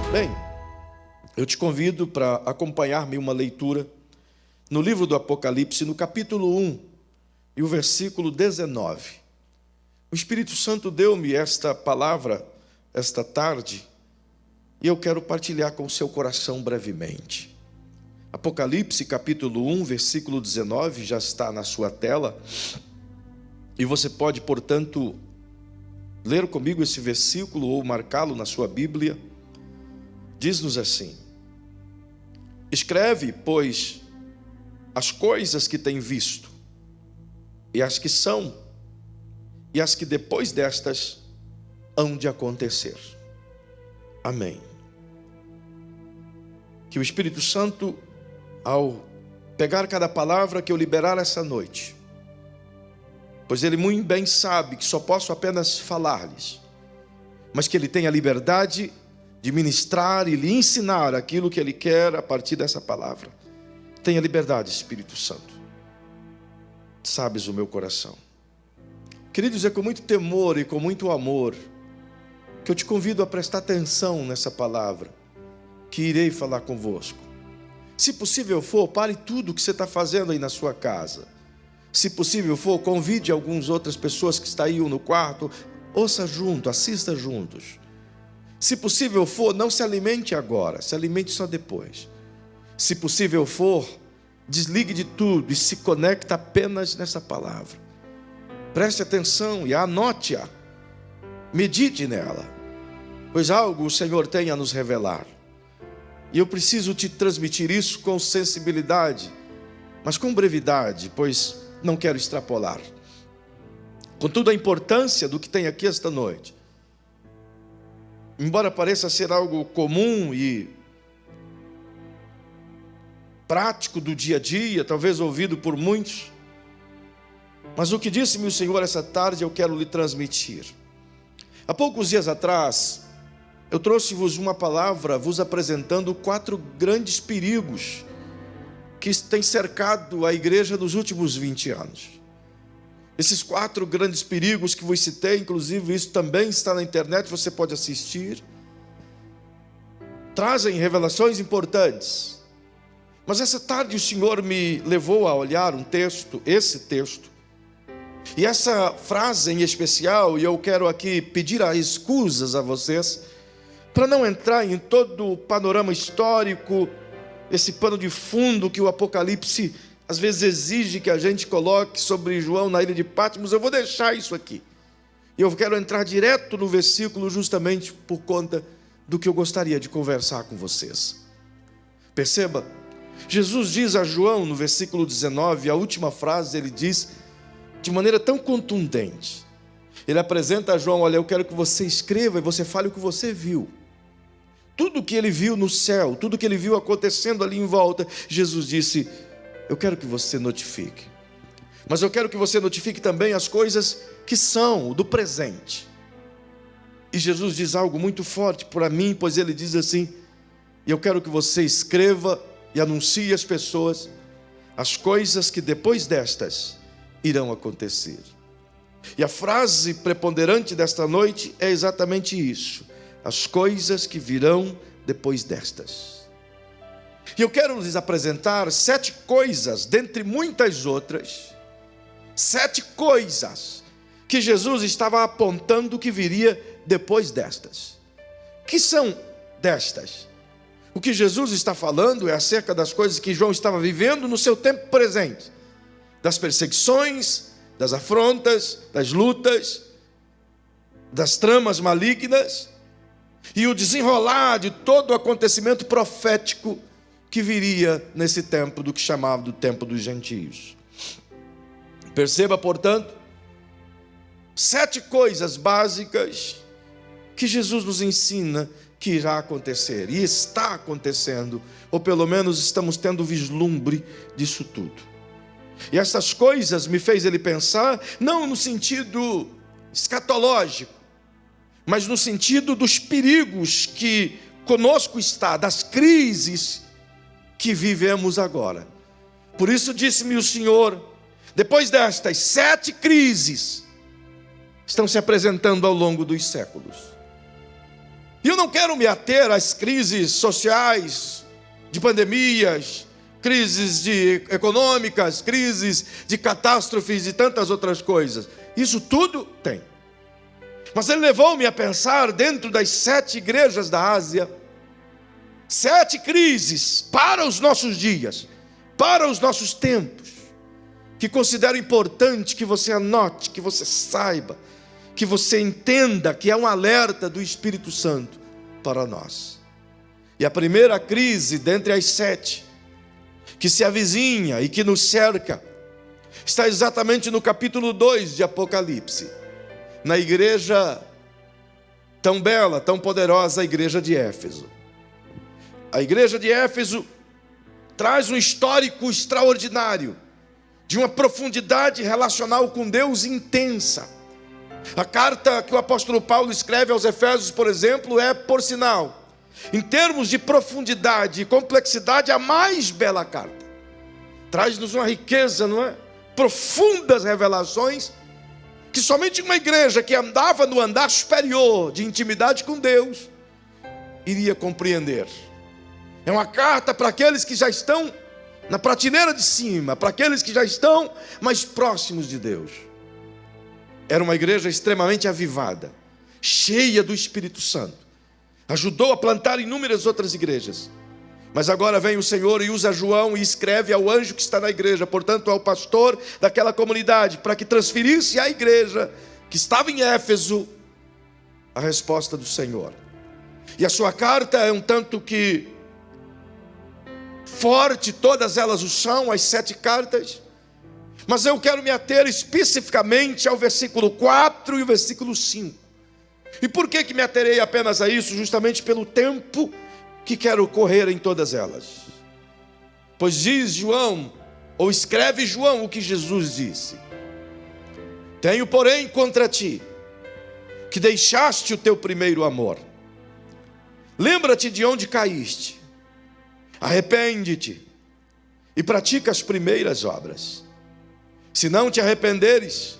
Bem, eu te convido para acompanhar-me uma leitura no livro do Apocalipse, no capítulo 1 e o versículo 19. O Espírito Santo deu-me esta palavra esta tarde e eu quero partilhar com o seu coração brevemente. Apocalipse, capítulo 1, versículo 19, já está na sua tela e você pode, portanto, ler comigo esse versículo ou marcá-lo na sua Bíblia. Diz-nos assim: escreve, pois, as coisas que tem visto, e as que são, e as que depois destas hão de acontecer. Amém. Que o Espírito Santo, ao pegar cada palavra que eu liberar essa noite, pois Ele muito bem sabe que só posso apenas falar-lhes, mas que Ele tenha liberdade de ministrar e lhe ensinar aquilo que Ele quer a partir dessa palavra. Tenha liberdade, Espírito Santo. Sabes o meu coração. Queridos, é com muito temor e com muito amor que eu te convido a prestar atenção nessa palavra que irei falar convosco. Se possível for, pare tudo o que você está fazendo aí na sua casa. Se possível for, convide algumas outras pessoas que estão aí no quarto, ouça junto, assista juntos. Se possível for, não se alimente agora, se alimente só depois. Se possível for, desligue de tudo e se conecte apenas nessa palavra. Preste atenção e anote-a, medite nela, pois algo o Senhor tem a nos revelar. E eu preciso te transmitir isso com sensibilidade, mas com brevidade, pois não quero extrapolar. Contudo, a importância do que tem aqui esta noite, embora pareça ser algo comum e prático do dia a dia, talvez ouvido por muitos, mas o que disse-me o Senhor essa tarde eu quero lhe transmitir. Há poucos dias atrás, eu trouxe-vos uma palavra vos apresentando 4 grandes perigos que têm cercado a igreja nos últimos 20 anos. Esses 4 grandes perigos que vos citei, inclusive isso também está na internet, você pode assistir, trazem revelações importantes. Mas essa tarde o Senhor me levou a olhar um texto, esse texto, e essa frase em especial, e eu quero aqui pedir as escusas a vocês, para não entrar em todo o panorama histórico, esse pano de fundo que o Apocalipse às vezes exige que a gente coloque sobre João na ilha de Patmos. Eu vou deixar isso aqui. E eu quero entrar direto no versículo justamente por conta do que eu gostaria de conversar com vocês. Perceba, Jesus diz a João no versículo 19, a última frase ele diz de maneira tão contundente. Ele apresenta a João: olha, eu quero que você escreva e você fale o que você viu. Tudo que ele viu no céu, tudo que ele viu acontecendo ali em volta, Jesus disse: eu quero que você notifique. Mas eu quero que você notifique também as coisas que são do presente. E Jesus diz algo muito forte para mim, pois ele diz assim: eu quero que você escreva e anuncie às pessoas as coisas que depois destas irão acontecer. E a frase preponderante desta noite é exatamente isso: as coisas que virão depois destas. E eu quero lhes apresentar 7 coisas, dentre muitas outras, 7 coisas que Jesus estava apontando que viria depois destas. Que são destas? O que Jesus está falando é acerca das coisas que João estava vivendo no seu tempo presente, das perseguições, das afrontas, das lutas, das tramas malignas e o desenrolar de todo o acontecimento profético que viria nesse tempo do que chamava do tempo dos gentios. Perceba, portanto, 7 coisas básicas que Jesus nos ensina que irá acontecer, e está acontecendo, ou pelo menos estamos tendo vislumbre disso tudo. E essas coisas me fez ele pensar, não no sentido escatológico, mas no sentido dos perigos que conosco está, das crises que vivemos agora. Por isso disse-me o Senhor, depois destas 7 crises, estão se apresentando ao longo dos séculos. E eu não quero me ater às crises sociais, de pandemias, crises econômicas, crises de catástrofes e tantas outras coisas. Isso tudo tem. Mas ele levou-me a pensar, dentro das 7 igrejas da Ásia, 7 crises para os nossos dias, para os nossos tempos, que considero importante que você anote, que você saiba, que você entenda que é um alerta do Espírito Santo para nós. E a primeira crise, dentre as 7, que se avizinha e que nos cerca, está exatamente no capítulo 2 de Apocalipse, na igreja tão bela, tão poderosa, a igreja de Éfeso. A igreja de Éfeso traz um histórico extraordinário, de uma profundidade relacional com Deus intensa. A carta que o apóstolo Paulo escreve aos Efésios, por exemplo, é, por sinal, em termos de profundidade e complexidade, a mais bela carta. Traz-nos uma riqueza, não é? Profundas revelações, que somente uma igreja que andava no andar superior de intimidade com Deus iria compreender. É uma carta para aqueles que já estão na prateleira de cima, para aqueles que já estão mais próximos de Deus. Era uma igreja extremamente avivada, cheia do Espírito Santo. Ajudou a plantar inúmeras outras igrejas. Mas agora vem o Senhor e usa João e escreve ao anjo que está na igreja, portanto ao pastor daquela comunidade, para que transferisse à igreja que estava em Éfeso a resposta do Senhor. E a sua carta é um tanto que forte, todas elas o são, as 7 cartas. Mas eu quero me ater especificamente ao versículo 4 e o versículo 5. E por que me aterei apenas a isso? Justamente pelo tempo que quero correr em todas elas. Pois diz João, ou escreve João o que Jesus disse: tenho, porém, contra ti, que deixaste o teu primeiro amor. Lembra-te de onde caíste, arrepende-te e pratica as primeiras obras. Se não te arrependeres,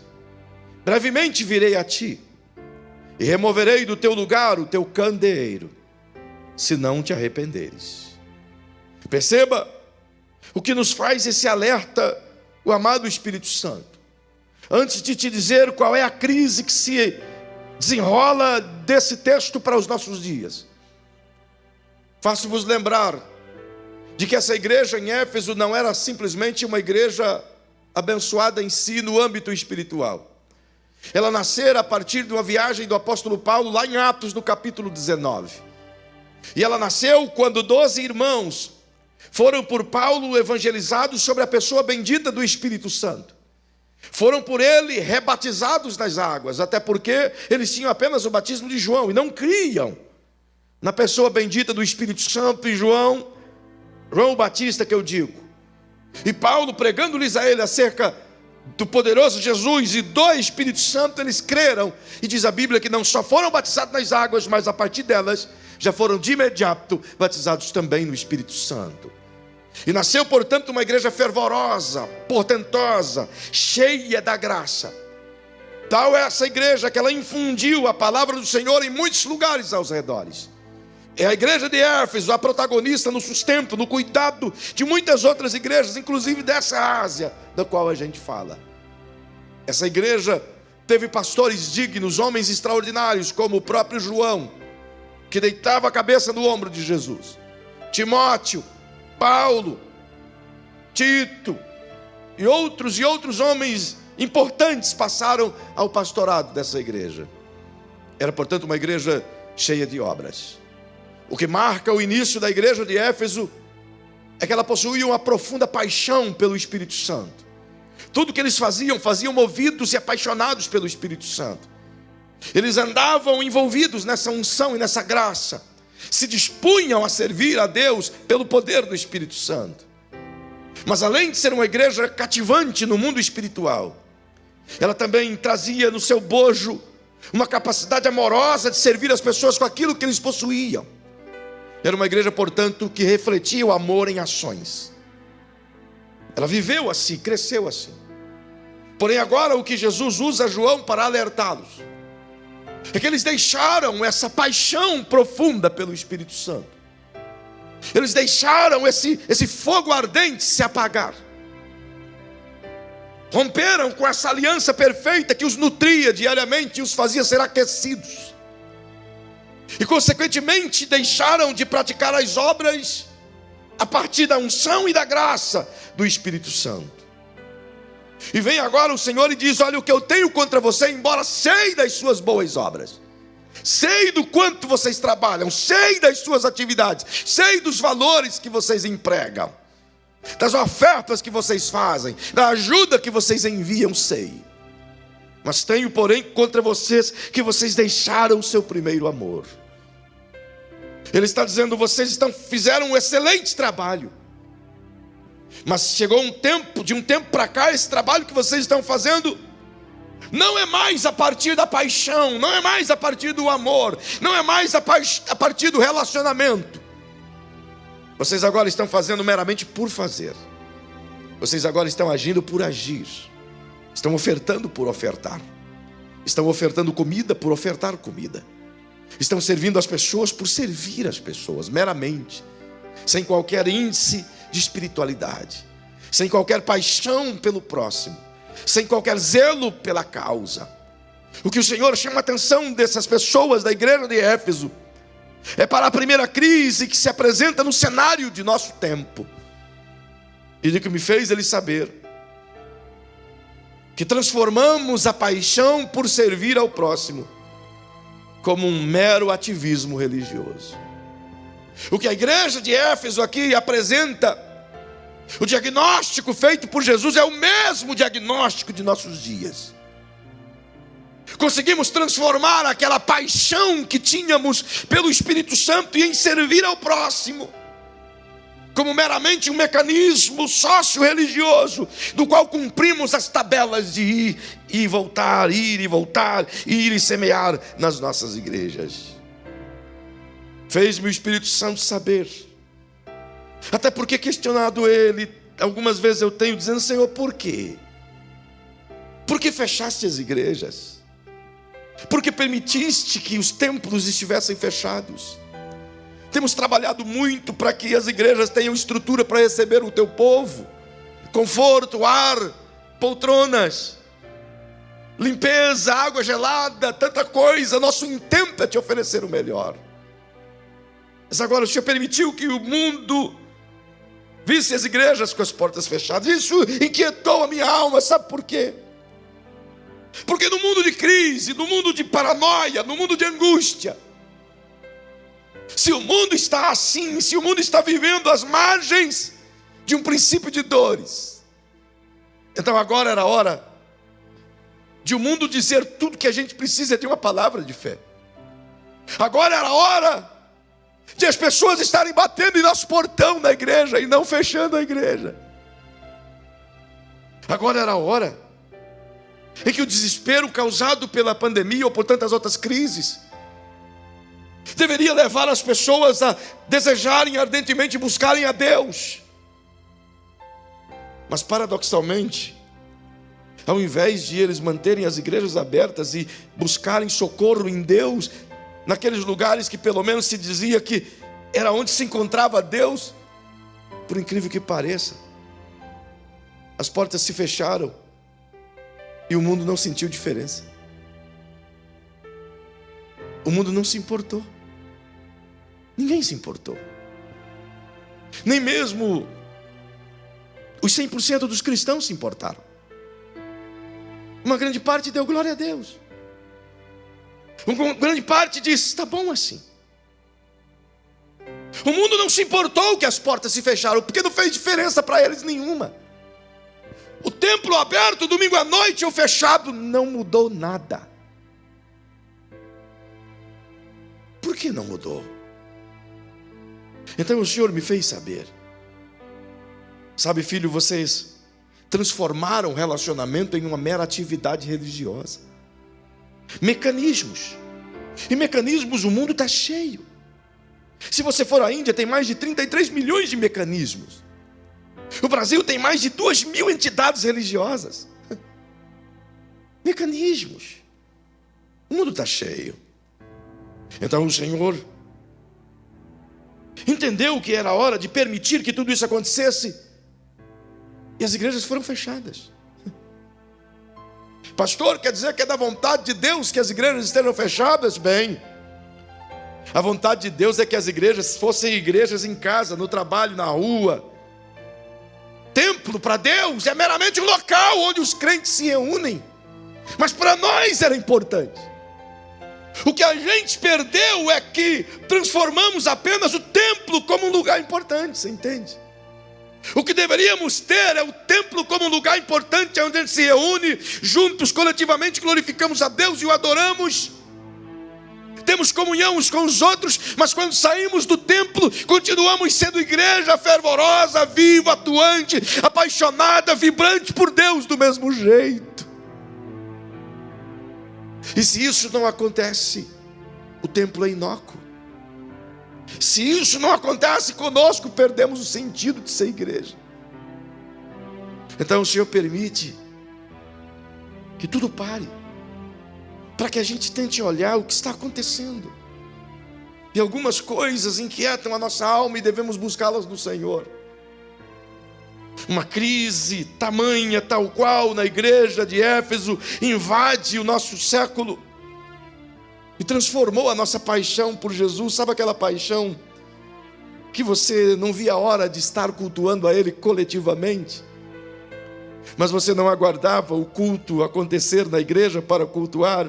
brevemente virei a ti e removerei do teu lugar o teu candeeiro, se não te arrependeres. Perceba o que nos faz esse alerta, o amado Espírito Santo. Antes de te dizer qual é a crise que se desenrola desse texto para os nossos dias, faço-vos lembrar de que essa igreja em Éfeso não era simplesmente uma igreja abençoada em si no âmbito espiritual. Ela nascera a partir de uma viagem do apóstolo Paulo lá em Atos, no capítulo 19. E ela nasceu quando 12 irmãos foram por Paulo evangelizados sobre a pessoa bendita do Espírito Santo. Foram por ele rebatizados nas águas, até porque eles tinham apenas o batismo de João e não criam na pessoa bendita do Espírito Santo. E João o Batista, que eu digo. E Paulo, pregando-lhes a ele acerca do poderoso Jesus e do Espírito Santo, eles creram. E diz a Bíblia que não só foram batizados nas águas, mas a partir delas já foram de imediato batizados também no Espírito Santo. E nasceu, portanto, uma igreja fervorosa, portentosa, cheia da graça. Tal é essa igreja que ela infundiu a palavra do Senhor em muitos lugares aos redores. É a igreja de Éfeso, a protagonista no sustento, no cuidado de muitas outras igrejas, inclusive dessa Ásia, da qual a gente fala. Essa igreja teve pastores dignos, homens extraordinários, como o próprio João, que deitava a cabeça no ombro de Jesus. Timóteo, Paulo, Tito e outros homens importantes passaram ao pastorado dessa igreja. Era, portanto, uma igreja cheia de obras. O que marca o início da igreja de Éfeso é que ela possuía uma profunda paixão pelo Espírito Santo. Tudo que eles faziam movidos e apaixonados pelo Espírito Santo. Eles andavam envolvidos nessa unção e nessa graça. Se dispunham a servir a Deus pelo poder do Espírito Santo. Mas além de ser uma igreja cativante no mundo espiritual, ela também trazia no seu bojo uma capacidade amorosa de servir as pessoas com aquilo que eles possuíam. Era uma igreja, portanto, que refletia o amor em ações. Ela viveu assim, cresceu assim. Porém agora o que Jesus usa João para alertá-los é que eles deixaram essa paixão profunda pelo Espírito Santo. Eles deixaram esse fogo ardente se apagar. Romperam com essa aliança perfeita que os nutria diariamente e os fazia ser aquecidos. E consequentemente deixaram de praticar as obras a partir da unção e da graça do Espírito Santo. E vem agora o Senhor e diz: olha, o que eu tenho contra você, embora sei das suas boas obras, sei do quanto vocês trabalham, sei das suas atividades, sei dos valores que vocês empregam, das ofertas que vocês fazem, da ajuda que vocês enviam, sei. Mas tenho, porém, contra vocês que vocês deixaram o seu primeiro amor. Ele está dizendo: vocês fizeram um excelente trabalho, mas chegou de um tempo para cá, esse trabalho que vocês estão fazendo não é mais a partir da paixão, não é mais a partir do amor, não é mais a partir do relacionamento. Vocês agora estão fazendo meramente por fazer. Vocês agora estão agindo por agir. Estão ofertando por ofertar. Estão ofertando comida por ofertar comida. Estão servindo as pessoas por servir as pessoas, meramente, sem qualquer índice de espiritualidade, sem qualquer paixão pelo próximo, sem qualquer zelo pela causa. O que o Senhor chama a atenção dessas pessoas da igreja de Éfeso é para a primeira crise que se apresenta no cenário de nosso tempo, e de que me fez ele saber que transformamos a paixão por servir ao próximo como um mero ativismo religioso. O que a igreja de Éfeso aqui apresenta, o diagnóstico feito por Jesus é o mesmo diagnóstico de nossos dias. Conseguimos transformar aquela paixão que tínhamos pelo Espírito Santo e em servir ao próximo como meramente um mecanismo sócio-religioso, do qual cumprimos as tabelas de ir e voltar, ir e voltar, ir e semear nas nossas igrejas. Fez-me o Espírito Santo saber, até porque questionado ele, algumas vezes eu tenho dizendo: Senhor, por quê? Por que fechaste as igrejas? Por que permitiste que os templos estivessem fechados? Temos trabalhado muito para que as igrejas tenham estrutura para receber o teu povo, conforto, ar, poltronas, limpeza, água gelada, tanta coisa. Nosso intento é te oferecer o melhor. Mas agora o Senhor permitiu que o mundo visse as igrejas com as portas fechadas. Isso inquietou a minha alma, sabe por quê? Porque no mundo de crise, no mundo de paranoia, no mundo de angústia, se o mundo está assim, se o mundo está vivendo às margens de um princípio de dores, então agora era hora de o mundo dizer: tudo que a gente precisa é de uma palavra de fé. Agora era hora de as pessoas estarem batendo em nosso portão na igreja e não fechando a igreja. Agora era a hora em que o desespero causado pela pandemia ou por tantas outras crises deveria levar as pessoas a desejarem ardentemente buscarem a Deus. Mas paradoxalmente, ao invés de eles manterem as igrejas abertas e buscarem socorro em Deus, naqueles lugares que pelo menos se dizia que era onde se encontrava Deus, por incrível que pareça, as portas se fecharam e o mundo não sentiu diferença. O mundo não se importou. Ninguém se importou. Nem mesmo os 100% dos cristãos se importaram. Uma grande parte deu glória a Deus. Uma grande parte disse: está bom assim. O mundo não se importou que as portas se fecharam, porque não fez diferença para eles nenhuma. O templo aberto domingo à noite ou fechado, não mudou nada. Por que não mudou? Então o Senhor me fez saber. Sabe, filho, vocês transformaram o relacionamento em uma mera atividade religiosa. Mecanismos. E mecanismos o mundo está cheio. Se você for à Índia, tem mais de 33 milhões de mecanismos. O Brasil tem mais de 2.000 entidades religiosas. Mecanismos. O mundo está cheio. Então o Senhor entendeu que era hora de permitir que tudo isso acontecesse. E as igrejas foram fechadas. Pastor, quer dizer que é da vontade de Deus que as igrejas estejam fechadas? Bem, a vontade de Deus é que as igrejas fossem igrejas em casa, no trabalho, na rua. Templo para Deus é meramente um local onde os crentes se reúnem. Mas para nós era importante. O que a gente perdeu é que transformamos apenas o templo como um lugar importante, você entende? O que deveríamos ter é o templo como um lugar importante, onde a gente se reúne, juntos, coletivamente, glorificamos a Deus e o adoramos. Temos comunhão uns com os outros, mas quando saímos do templo, continuamos sendo igreja fervorosa, viva, atuante, apaixonada, vibrante por Deus do mesmo jeito. E se isso não acontece, o templo é inócuo. Se isso não acontece conosco, perdemos o sentido de ser igreja. Então o Senhor permite que tudo pare, para que a gente tente olhar o que está acontecendo. E algumas coisas inquietam a nossa alma e devemos buscá-las no Senhor. Uma crise tamanha, tal qual na igreja de Éfeso, invade o nosso século e transformou a nossa paixão por Jesus. Sabe aquela paixão que você não via a hora de estar cultuando a Ele coletivamente, mas você não aguardava o culto acontecer na igreja para cultuar?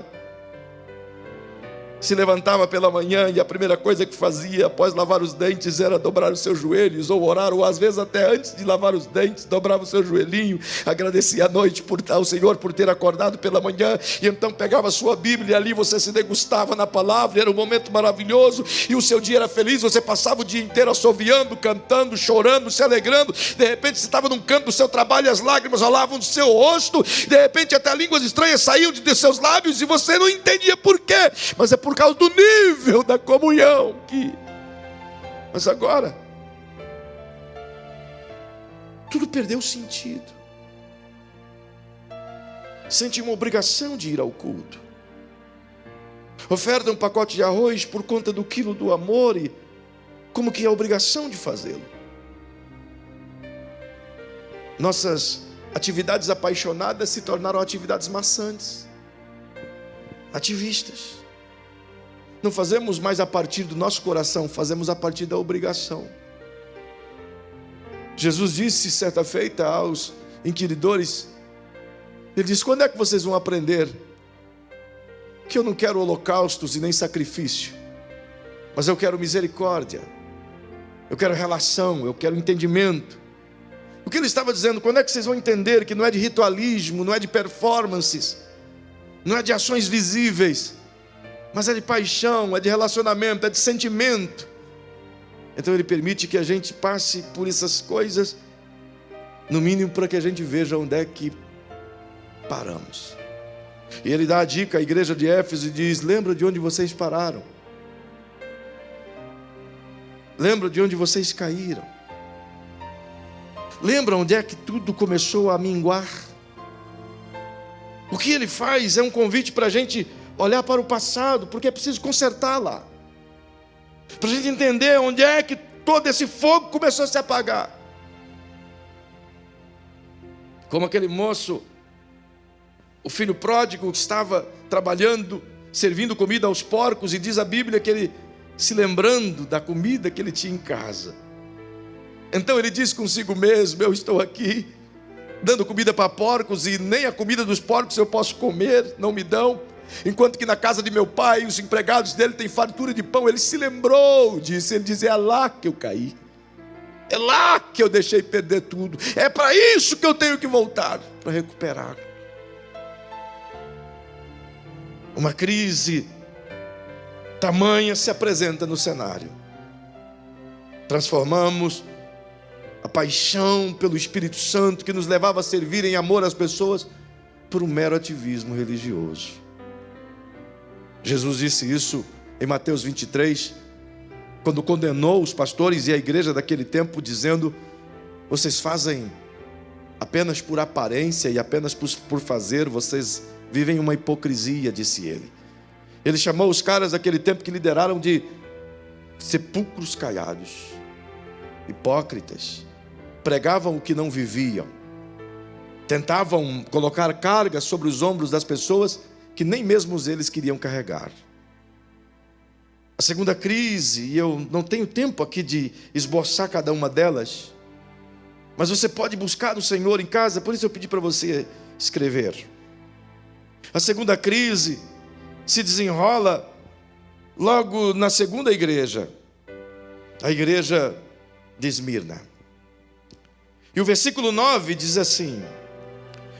Se levantava pela manhã e a primeira coisa que fazia após lavar os dentes era dobrar os seus joelhos, ou orar, ou às vezes até antes de lavar os dentes, dobrava o seu joelhinho, agradecia a noite ao Senhor por ter acordado pela manhã, e então pegava a sua Bíblia e ali você se degustava na palavra, era um momento maravilhoso, e o seu dia era feliz, você passava o dia inteiro assoviando, cantando, chorando, se alegrando. De repente você estava num canto do seu trabalho e as lágrimas rolavam do seu rosto, de repente até línguas estranhas saíam de seus lábios e você não entendia por quê, mas é por causa do nível da comunhão Mas agora tudo perdeu sentido. Sente uma obrigação de ir ao culto. Oferta um pacote de arroz por conta do quilo do amor e como que é a obrigação de fazê-lo. Nossas atividades apaixonadas se tornaram atividades maçantes, ativistas. Não fazemos mais a partir do nosso coração, fazemos a partir da obrigação. Jesus disse certa feita aos inquiridores, Ele disse: quando é que vocês vão aprender que eu não quero holocaustos e nem sacrifício, mas eu quero misericórdia, eu quero relação, eu quero entendimento? O que Ele estava dizendo, quando é que vocês vão entender que não é de ritualismo, não é de performances, não é de ações visíveis, mas é de paixão, é de relacionamento, é de sentimento? Então Ele permite que a gente passe por essas coisas, no mínimo para que a gente veja onde é que paramos. E Ele dá a dica à igreja de Éfeso e diz: lembra de onde vocês pararam, lembra de onde vocês caíram, lembra onde é que tudo começou a minguar. O que Ele faz é um convite para a gente olhar para o passado, porque é preciso consertar lá, para a gente entender onde é que todo esse fogo começou a se apagar. Como aquele moço, o filho pródigo, que estava trabalhando, servindo comida aos porcos, e diz a Bíblia que ele, se lembrando da comida que ele tinha em casa, então ele diz consigo mesmo: eu estou aqui dando comida para porcos e nem a comida dos porcos eu posso comer, não me dão, enquanto que na casa de meu pai os empregados dele têm fartura de pão. Ele se lembrou disso, ele dizia: é lá que eu caí. É lá que eu deixei perder tudo. É para isso que eu tenho que voltar, para recuperar. Uma crise tamanha se apresenta no cenário. Transformamos a paixão pelo Espírito Santo, que nos levava a servir em amor às pessoas, por um mero ativismo religioso. Jesus disse isso em Mateus 23, quando condenou os pastores e a igreja daquele tempo, dizendo: vocês fazem apenas por aparência e apenas por fazer, vocês vivem uma hipocrisia, disse ele. Ele chamou os caras daquele tempo que lideraram de sepulcros caiados, hipócritas, pregavam o que não viviam, tentavam colocar cargas sobre os ombros das pessoas que nem mesmo eles queriam carregar. A segunda crise, e eu não tenho tempo aqui de esboçar cada uma delas, mas você pode buscar o Senhor em casa, por isso eu pedi para você escrever. A segunda crise se desenrola logo na segunda igreja, a igreja de Esmirna. E o versículo 9 diz assim: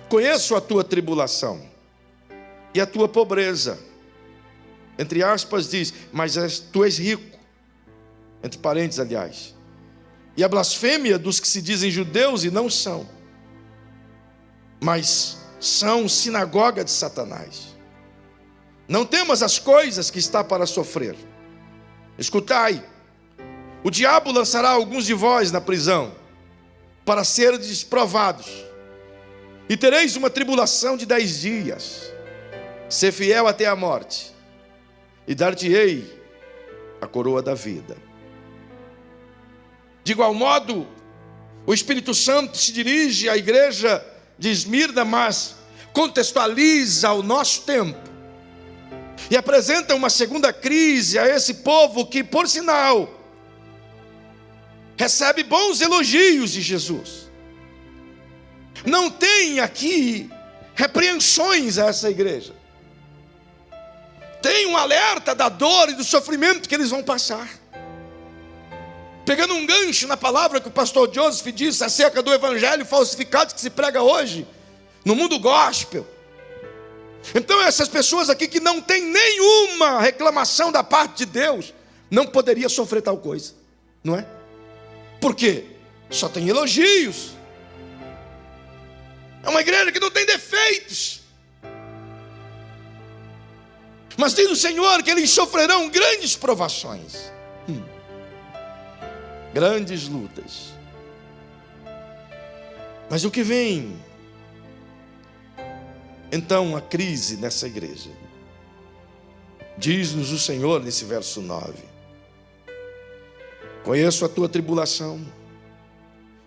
conheço a tua tribulação e a tua pobreza. Entre aspas diz, mas tu és rico. Entre parênteses, aliás. E a blasfêmia dos que se dizem judeus e não são, mas são sinagoga de Satanás. Não temas as coisas que está para sofrer. Escutai, o diabo lançará alguns de vós na prisão, para serdes provados, e tereis uma tribulação de 10 dias. Ser fiel até a morte, e dar-te-ei a coroa da vida. De igual modo, o Espírito Santo se dirige à igreja de Esmirna, mas contextualiza o nosso tempo, e apresenta uma segunda crise a esse povo que, por sinal, recebe bons elogios de Jesus. Não tem aqui repreensões a essa igreja. Tem um alerta da dor e do sofrimento que eles vão passar. Pegando um gancho na palavra que o pastor Joseph disse acerca do evangelho falsificado que se prega hoje no mundo gospel. Então essas pessoas aqui que não tem nenhuma reclamação da parte de Deus, não poderia sofrer tal coisa, não é? Por quê? Só tem elogios. É uma igreja que não tem defeitos. Mas diz o Senhor que eles sofrerão grandes provações, grandes lutas. Mas o que vem? Então a crise nessa igreja. Diz-nos o Senhor nesse verso 9: conheço a tua tribulação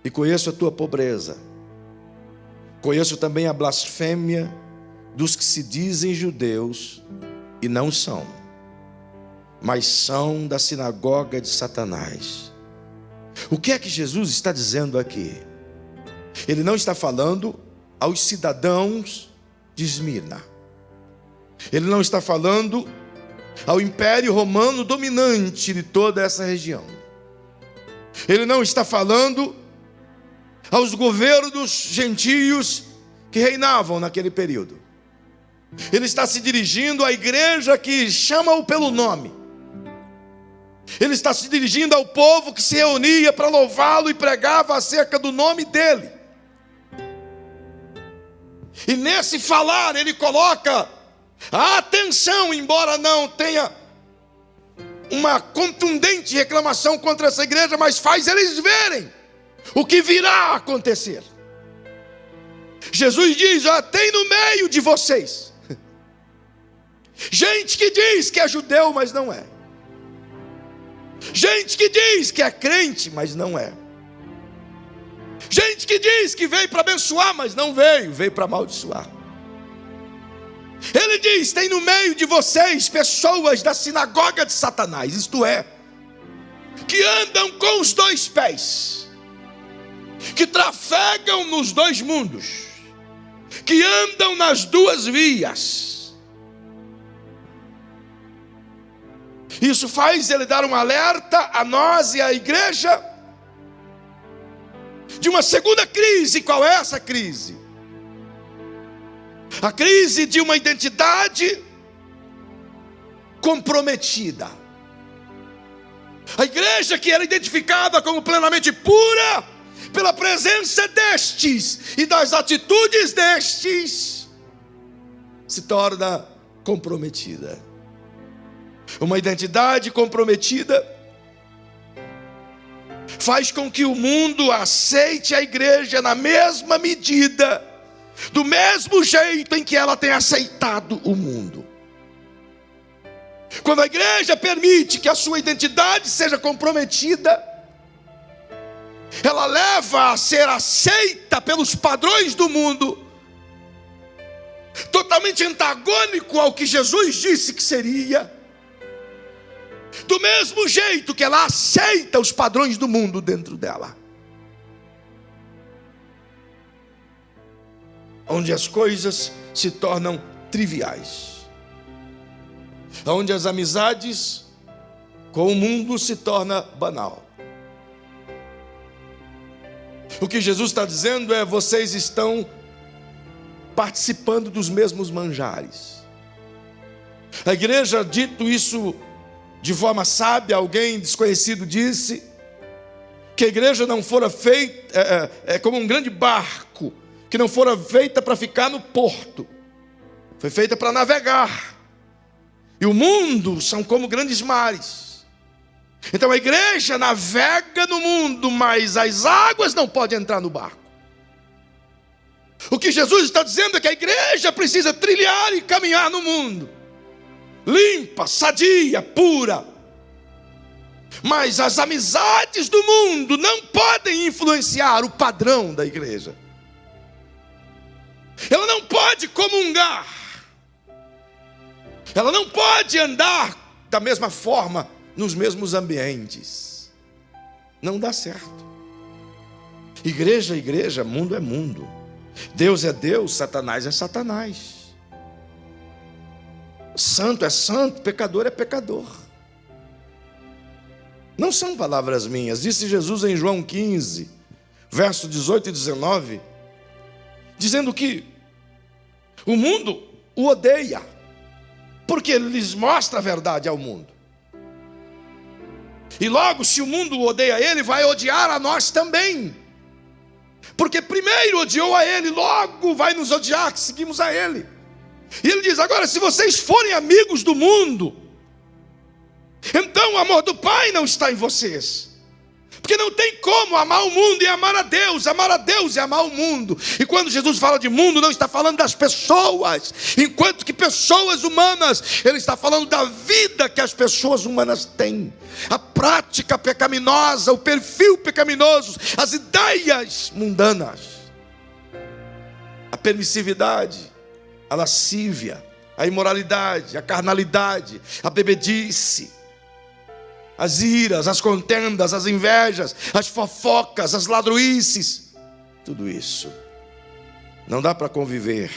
e conheço a tua pobreza. Conheço também a blasfêmia dos que se dizem judeus e não são, mas são da sinagoga de Satanás. O que é que Jesus está dizendo aqui? Ele não está falando aos cidadãos de Esmirna. Ele não está falando ao Império Romano dominante de toda essa região. Ele não está falando aos governos gentios que reinavam naquele período. Ele está se dirigindo à igreja que chama-o pelo nome. Ele está se dirigindo ao povo que se reunia para louvá-lo e pregava acerca do nome dele. E nesse falar ele coloca a atenção, embora não tenha uma contundente reclamação contra essa igreja, mas faz eles verem o que virá a acontecer. Jesus diz: tem no meio de vocês gente que diz que é judeu, mas não é. Gente que diz que é crente, mas não é. Gente que diz que veio para abençoar, mas não veio, veio para amaldiçoar. Ele diz: tem no meio de vocês pessoas da sinagoga de Satanás, isto é, que andam com os dois pés, que trafegam nos dois mundos, que andam nas duas vias. Isso faz ele dar um alerta a nós e à igreja de uma segunda crise. Qual é essa crise? A crise de uma identidade comprometida. A igreja que era identificada como plenamente pura pela presença destes e das atitudes destes, se torna comprometida. Uma identidade comprometida faz com que o mundo aceite a igreja na mesma medida, do mesmo jeito em que ela tem aceitado o mundo. Quando a igreja permite que a sua identidade seja comprometida, ela leva a ser aceita pelos padrões do mundo, totalmente antagônico ao que Jesus disse que seria, do mesmo jeito que ela aceita os padrões do mundo dentro dela. Onde as coisas se tornam triviais, onde as amizades com o mundo se tornam banal. O que Jesus está dizendo é: vocês estão participando dos mesmos manjares. A igreja, dito isso de forma sábia, alguém desconhecido disse que a igreja não fora feita, como um grande barco, que não fora feita para ficar no porto, foi feita para navegar. E o mundo são como grandes mares. Então a igreja navega no mundo, mas as águas não podem entrar no barco. O que Jesus está dizendo é que a igreja precisa trilhar e caminhar no mundo, limpa, sadia, pura. Mas as amizades do mundo não podem influenciar o padrão da igreja. Ela não pode comungar, ela não pode andar da mesma forma nos mesmos ambientes. Não dá certo. Igreja é igreja, mundo é mundo. Deus é Deus, Satanás é Satanás. Santo é santo, pecador é pecador. Não são palavras minhas. Disse Jesus em João 15, verso 18 e 19, dizendo que o mundo o odeia, porque ele lhes mostra a verdade ao mundo. E logo, se o mundo odeia ele, vai odiar a nós também, porque primeiro odiou a ele, logo vai nos odiar que seguimos a ele. E ele diz: agora, se vocês forem amigos do mundo, então o amor do Pai não está em vocês. Porque não tem como amar o mundo e amar a Deus. Amar a Deus e amar o mundo. E quando Jesus fala de mundo, não está falando das pessoas, enquanto que pessoas humanas, ele está falando da vida que as pessoas humanas têm, a prática pecaminosa, o perfil pecaminoso, as ideias mundanas, a permissividade, a lascívia, a imoralidade, a carnalidade, a bebedice, as iras, as contendas, as invejas, as fofocas, as ladruices. Tudo isso não dá para conviver.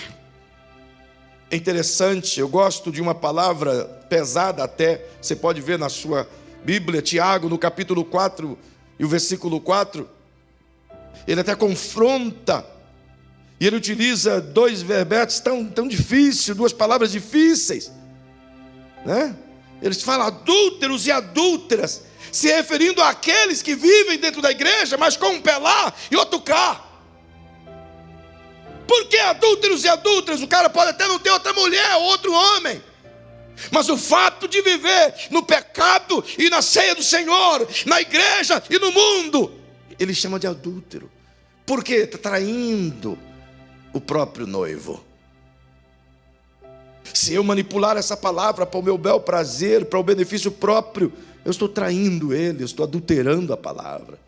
É interessante, eu gosto de uma palavra pesada até, você pode ver na sua Bíblia, Tiago, no capítulo 4 e o versículo 4, ele até confronta, e ele utiliza dois verbetes tão difíceis, duas palavras difíceis, né? Eles falam adúlteros e adúlteras, se referindo àqueles que vivem dentro da igreja, mas com um pé lá e outro cá. Por que adúlteros e adúlteras? O cara pode até não ter outra mulher ou outro homem, mas o fato de viver no pecado e na ceia do Senhor, na igreja e no mundo, ele chama de adúltero. Por quê? Está traindo o próprio noivo. Se eu manipular essa palavra para o meu bel prazer, para o benefício próprio, eu estou traindo ele, eu estou adulterando a palavra.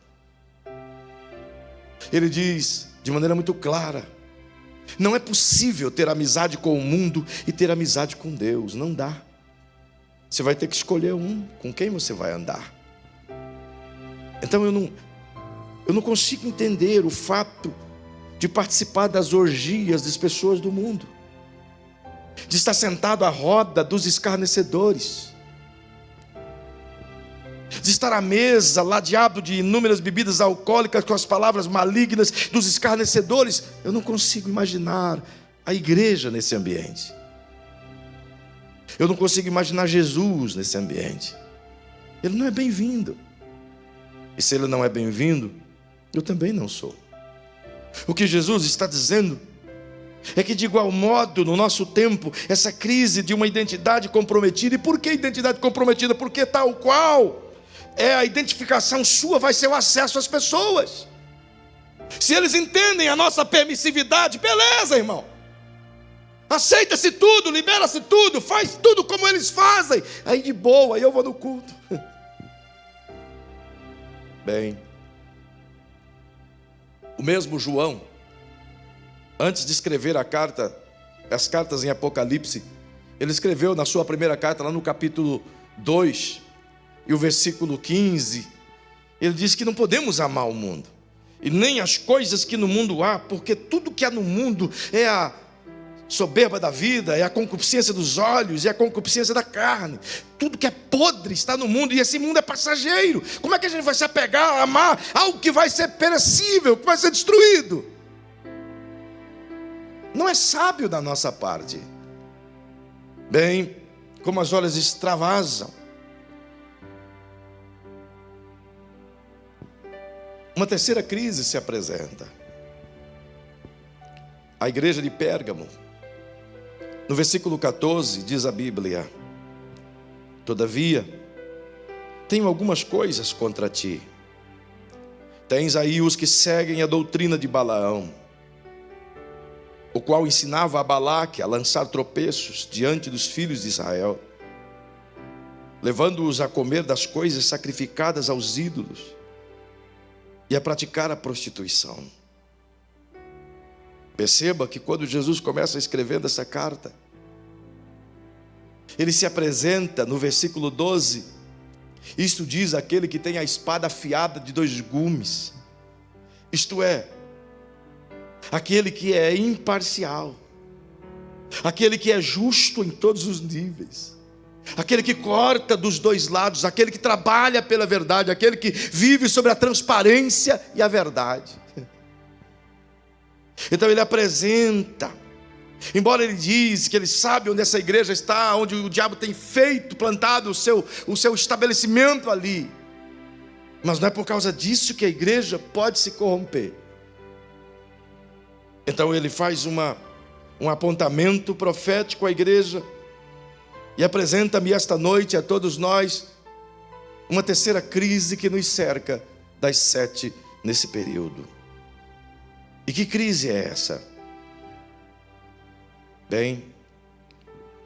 Ele diz de maneira muito clara: não é possível ter amizade com o mundo e ter amizade com Deus, não dá. Você vai ter que escolher um, com quem você vai andar. Então eu não consigo entender o fato de participar das orgias das pessoas do mundo, de estar sentado à roda dos escarnecedores. de estar à mesa, ladeado de inúmeras bebidas alcoólicas, com as palavras malignas dos escarnecedores. Eu não consigo imaginar a igreja nesse ambiente. Eu não consigo imaginar Jesus nesse ambiente. Ele não é bem-vindo. E se ele não é bem-vindo, eu também não sou. O que Jesus está dizendo é que, de igual modo, no nosso tempo, essa crise de uma identidade comprometida. E por que identidade comprometida? Porque tal qual é a identificação sua, vai ser o acesso às pessoas. Se eles entendem a nossa permissividade, beleza, irmão. Aceita-se tudo, libera-se tudo, faz tudo como eles fazem. Aí de boa, aí eu vou no culto. Bem, o mesmo João, antes de escrever as cartas em Apocalipse, ele escreveu na sua primeira carta, lá no capítulo 2, e o versículo 15, ele diz que não podemos amar o mundo, e nem as coisas que no mundo há, porque tudo que há no mundo é a soberba da vida, é a concupiscência dos olhos, é a concupiscência da carne. Tudo que é podre está no mundo, e esse mundo é passageiro. Como é que a gente vai se apegar, amar algo que vai ser perecível, que vai ser destruído? Não é sábio da nossa parte. Bem, como as horas extravasam, uma terceira crise se apresenta. A igreja de Pérgamo, no versículo 14, diz a Bíblia: todavia, tenho algumas coisas contra ti. Tens aí os que seguem a doutrina de Balaão, o qual ensinava a Balaque a lançar tropeços diante dos filhos de Israel, levando-os a comer das coisas sacrificadas aos ídolos e a praticar a prostituição. Perceba que quando Jesus começa escrevendo essa carta, ele se apresenta no versículo 12. Isto diz aquele que tem a espada afiada de 2 gumes. Isto é, aquele que é imparcial, aquele que é justo em todos os níveis, aquele que corta dos 2 lados, aquele que trabalha pela verdade, aquele que vive sobre a transparência e a verdade. Então ele apresenta, embora ele diz que ele sabe onde essa igreja está, onde o diabo tem plantado o seu estabelecimento ali, mas não é por causa disso que a igreja pode se corromper. Então ele faz um apontamento profético à igreja e apresenta-me esta noite a todos nós uma terceira crise que nos cerca das 7 nesse período. E que crise é essa? Bem,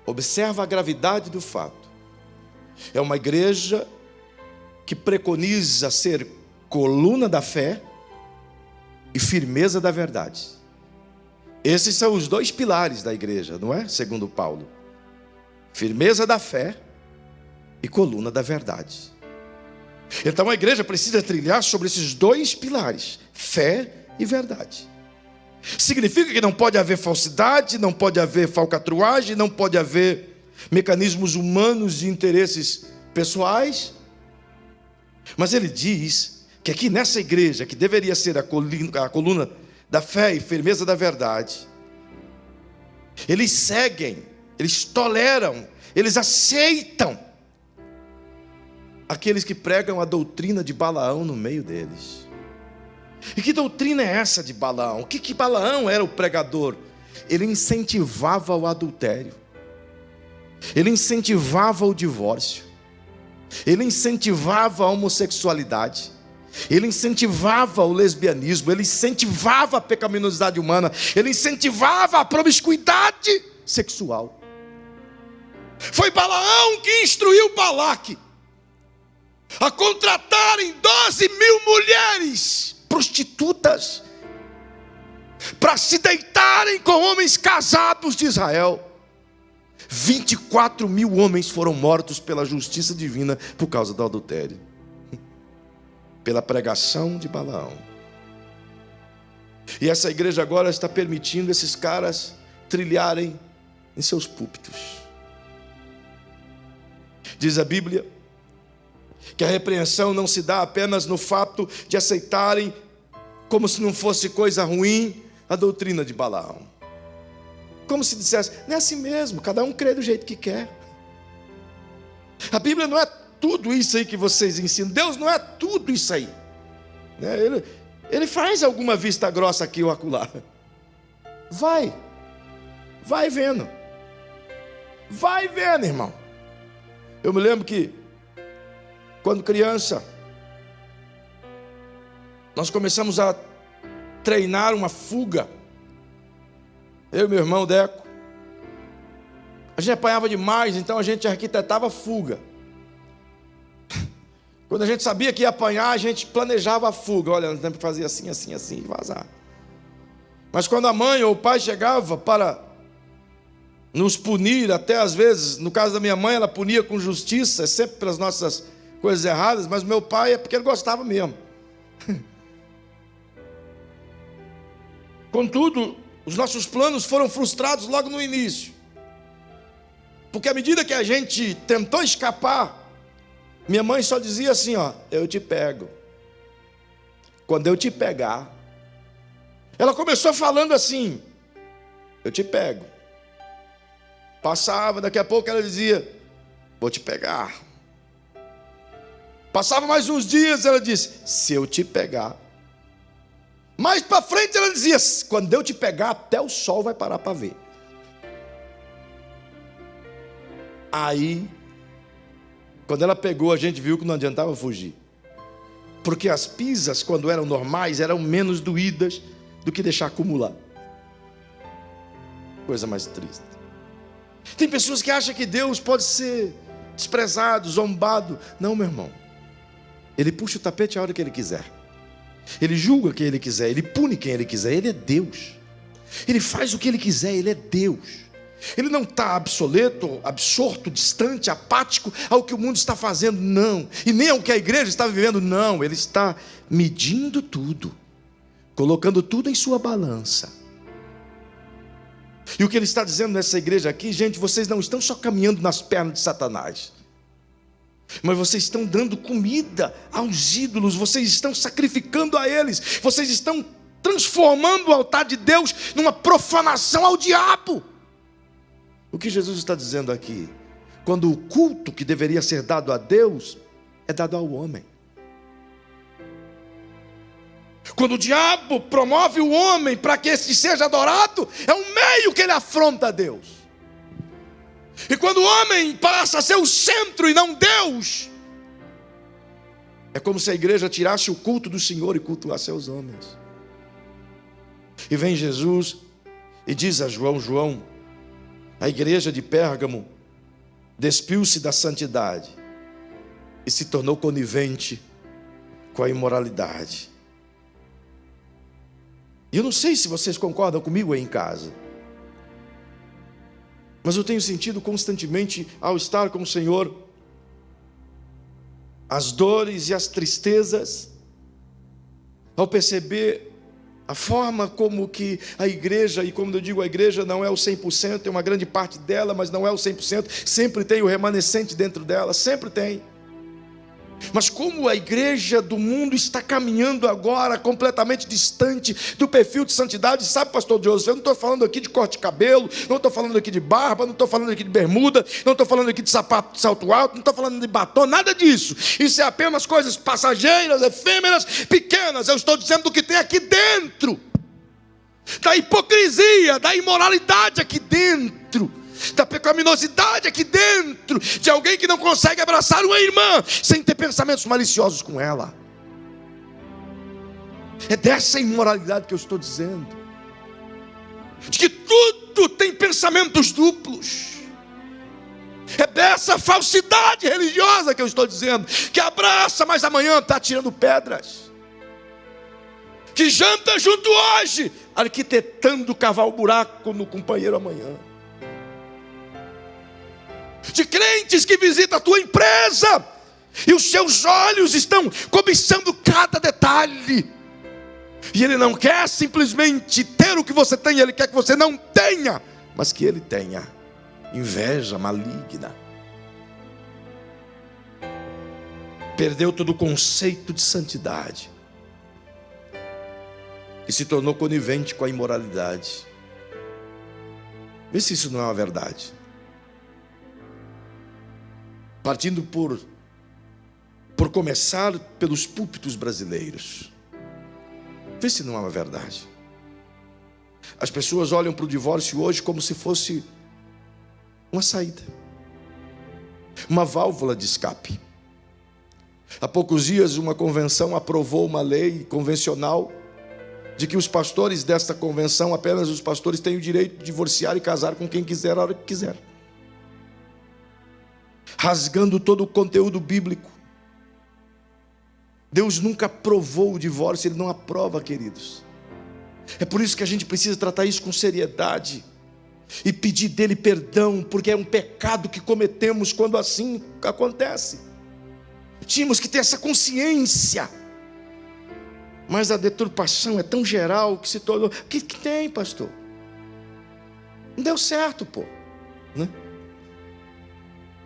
observa a gravidade do fato. É uma igreja que preconiza ser coluna da fé e firmeza da verdade. Esses são os 2 pilares da igreja, não é? Segundo Paulo. Firmeza da fé e coluna da verdade. Então a igreja precisa trilhar sobre esses 2 pilares, fé e verdade. Significa que não pode haver falsidade, não pode haver falcatruagem, não pode haver mecanismos humanos de interesses pessoais. Mas ele diz que aqui nessa igreja, que deveria ser a coluna da fé e firmeza da verdade, eles seguem, eles toleram, eles aceitam aqueles que pregam a doutrina de Balaão no meio deles. E que doutrina é essa de Balaão? O que Balaão era o pregador? Ele incentivava o adultério, ele incentivava o divórcio, ele incentivava a homossexualidade, ele incentivava o lesbianismo, ele incentivava a pecaminosidade humana, ele incentivava a promiscuidade sexual. Foi Balaão que instruiu Balaque a contratarem 12.000 mulheres prostitutas para se deitarem com homens casados de Israel. 24.000 homens foram mortos pela justiça divina por causa do adultério, pela pregação de Balaão. E essa igreja agora está permitindo esses caras trilharem em seus púlpitos. Diz a Bíblia que a repreensão não se dá apenas no fato de aceitarem, como se não fosse coisa ruim, a doutrina de Balaão. Como se dissesse, não é assim mesmo, cada um crê do jeito que quer. A Bíblia não é tudo isso aí que vocês ensinam, Deus não é tudo isso aí. Ele faz alguma vista grossa aqui ou acolá. Vai vendo. Vai vendo, irmão. Eu me lembro que, quando criança, nós começamos a treinar uma fuga. Eu e meu irmão Deco. A gente apanhava demais, então a gente arquitetava fuga. Quando a gente sabia que ia apanhar, a gente planejava a fuga. Olha, nós temos que fazer assim, assim, assim e vazar. Mas quando a mãe ou o pai chegava para nos punir, até às vezes, no caso da minha mãe, ela punia com justiça, sempre pelas nossas coisas erradas, mas meu pai é porque ele gostava mesmo. Contudo, os nossos planos foram frustrados logo no início. Porque à medida que a gente tentou escapar, minha mãe só dizia assim, ó, eu te pego. Quando eu te pegar. Ela começou falando assim, eu te pego. Passava, daqui a pouco ela dizia, vou te pegar. Passava mais uns dias, ela disse, se eu te pegar. Mais para frente ela dizia, quando eu te pegar, até o sol vai parar para ver. Aí, quando ela pegou, a gente viu que não adiantava fugir. Porque as pisas, quando eram normais, eram menos doídas do que deixar acumular. Coisa mais triste. Tem pessoas que acham que Deus pode ser desprezado, zombado. Não, meu irmão. Ele puxa o tapete a hora que Ele quiser. Ele julga quem Ele quiser. Ele pune quem Ele quiser. Ele é Deus. Ele faz o que Ele quiser. Ele é Deus. Ele não está obsoleto, absorto, distante, apático ao que o mundo está fazendo, não. E nem ao que a igreja está vivendo, não. Ele está medindo tudo, colocando tudo em sua balança. E o que Ele está dizendo nessa igreja aqui, gente, vocês não estão só caminhando nas pernas de Satanás, mas vocês estão dando comida aos ídolos, vocês estão sacrificando a eles, vocês estão transformando o altar de Deus numa profanação ao diabo. O que Jesus está dizendo aqui? Quando o culto que deveria ser dado a Deus é dado ao homem. Quando o diabo promove o homem para que este seja adorado, é um meio que ele afronta a Deus. E quando o homem passa a ser o centro e não Deus, é como se a igreja tirasse o culto do Senhor e cultuasse seus homens. E vem Jesus e diz a João, a igreja de Pérgamo despiu-se da santidade e se tornou conivente com a imoralidade. E eu não sei se vocês concordam comigo aí em casa, mas eu tenho sentido constantemente, ao estar com o Senhor, as dores e as tristezas, ao perceber a forma como que a igreja, e como eu digo, a igreja não é o 100%, é uma grande parte dela, mas não é o 100%, sempre tem o remanescente dentro dela, sempre tem. Mas como a igreja do mundo está caminhando agora completamente distante do perfil de santidade, sabe, pastor Joseph, eu não estou falando aqui de corte de cabelo, não estou falando aqui de barba, não estou falando aqui de bermuda, não estou falando aqui de sapato de salto alto, não estou falando de batom, nada disso. Isso é apenas coisas passageiras, efêmeras, pequenas. Eu estou dizendo do que tem aqui dentro, da hipocrisia, da imoralidade aqui dentro, da pecaminosidade aqui dentro, de alguém que não consegue abraçar uma irmã sem ter pensamentos maliciosos com ela. É dessa imoralidade que eu estou dizendo, de que tudo tem pensamentos duplos. É dessa falsidade religiosa que eu estou dizendo, que abraça, mas amanhã está tirando pedras, que janta junto hoje, arquitetando cavar o buraco no companheiro amanhã. De crentes que visitam a tua empresa e os seus olhos estão cobiçando cada detalhe, e ele não quer simplesmente ter o que você tem, ele quer que você não tenha, mas que ele tenha. Inveja maligna. perdeu todo o conceito de santidade e se tornou conivente com a imoralidade. Vê se isso não é uma verdade. Partindo por começar pelos púlpitos brasileiros. Vê se não é uma verdade. As pessoas olham para o divórcio hoje como se fosse uma saída, uma válvula de escape. Há poucos dias uma convenção aprovou uma lei convencional de que os pastores desta convenção, apenas os pastores, têm o direito de divorciar e casar com quem quiser a hora que quiser, rasgando todo o conteúdo bíblico. Deus nunca aprovou o divórcio, Ele não aprova, queridos. É por isso que a gente precisa tratar isso com seriedade e pedir dele perdão, porque é um pecado que cometemos quando assim acontece. Tínhamos que ter essa consciência, mas a deturpação é tão geral que se tornou. O que tem, pastor? Não deu certo, pô, né?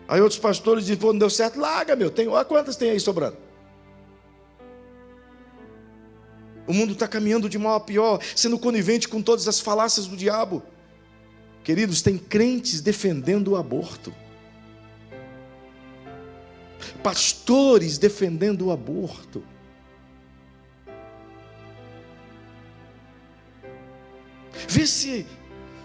Aí outros pastores dizem: pô, não deu certo, larga, meu, olha quantas tem aí sobrando. O mundo está caminhando de mal a pior, sendo conivente com todas as falácias do diabo. Queridos, tem crentes defendendo o aborto, pastores defendendo o aborto. Vê se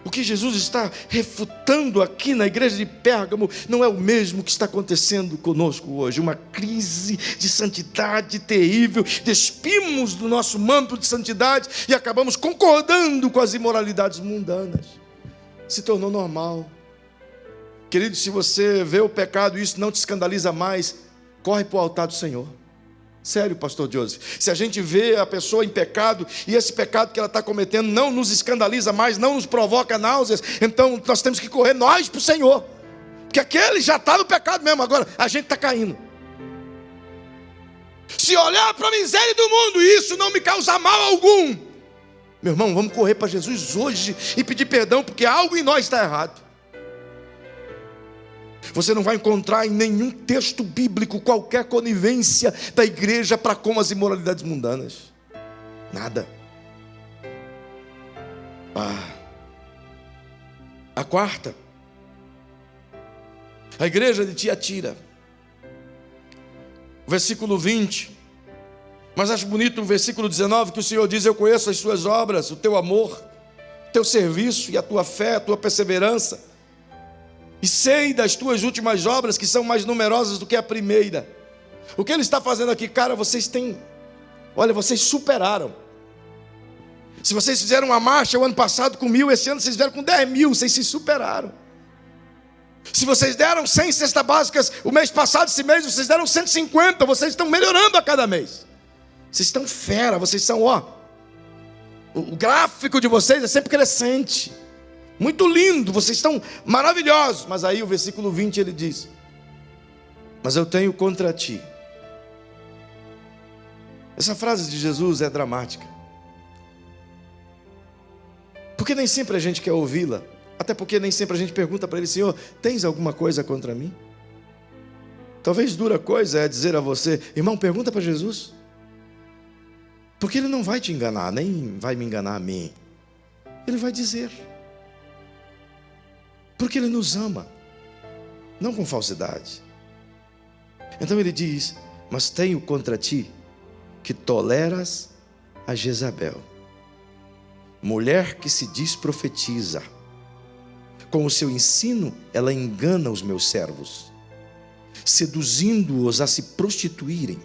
o que Jesus está refutando aqui na igreja de Pérgamo não é o mesmo que está acontecendo conosco hoje. Uma crise de santidade terrível. Despimos do nosso manto de santidade e acabamos concordando com as imoralidades mundanas. Se tornou normal. Querido, se você vê o pecado e isso não te escandaliza mais, corre para o altar do Senhor. Sério, pastor Joseph. Se a gente vê a pessoa em pecado e esse pecado que ela está cometendo não nos escandaliza mais, não nos provoca náuseas, então nós temos que correr nós para o Senhor, porque aquele já está no pecado mesmo. Agora a gente está caindo. Se olhar para a miséria do mundo e isso não me causar mal algum, meu irmão, vamos correr para Jesus hoje e pedir perdão, porque algo em nós está errado. Você não vai encontrar em nenhum texto bíblico qualquer conivência da igreja para com as imoralidades mundanas. Nada. A quarta, a igreja de Tiatira, versículo 20. Mas acho bonito o versículo 19, que o Senhor diz: eu conheço as suas obras, o teu amor, o teu serviço e a tua fé, a tua perseverança, e sei das tuas últimas obras, que são mais numerosas do que a primeira. O que ele está fazendo aqui? Cara, vocês superaram. Se vocês fizeram uma marcha o ano passado com 1.000, esse ano vocês fizeram com 10.000, vocês se superaram. Se vocês deram 100 cestas básicas o mês passado, esse mês vocês deram 150, vocês estão melhorando a cada mês. Vocês estão fera, vocês são, o gráfico de vocês é sempre crescente. Muito lindo, vocês estão maravilhosos. Mas aí o versículo 20 ele diz: mas eu tenho contra ti. Essa frase de Jesus é dramática, porque nem sempre a gente quer ouvi-la. Até porque nem sempre a gente pergunta para ele: Senhor, tens alguma coisa contra mim? Talvez dura coisa é dizer a você: irmão, pergunta para Jesus, porque ele não vai te enganar, nem vai me enganar a mim. Ele vai dizer, porque ele nos ama, não com falsidade. Então ele diz: mas tenho contra ti que toleras a Jezabel, mulher que se diz profetiza. Com o seu ensino ela engana os meus servos, seduzindo-os a se prostituírem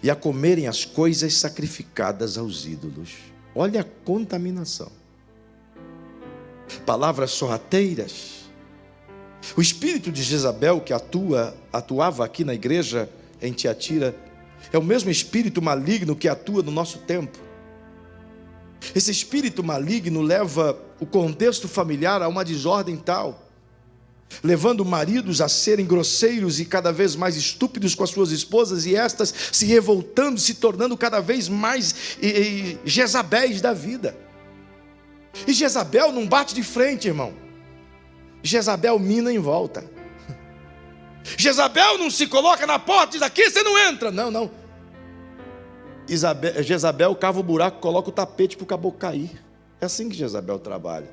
e a comerem as coisas sacrificadas aos ídolos. Olha a contaminação. Palavras sorrateiras. O espírito de Jezabel que atuava aqui na igreja em Tiatira é o mesmo espírito maligno que atua no nosso tempo. Esse espírito maligno leva o contexto familiar a uma desordem tal, levando maridos a serem grosseiros e cada vez mais estúpidos com as suas esposas, e estas se revoltando, se tornando cada vez mais Jezabéis da vida. E Jezabel não bate de frente, irmão. Jezabel mina em volta. Jezabel não se coloca na porta e diz: aqui você não entra. Não, não. Jezabel cava o buraco, coloca o tapete para o caboclo cair. É assim que Jezabel trabalha.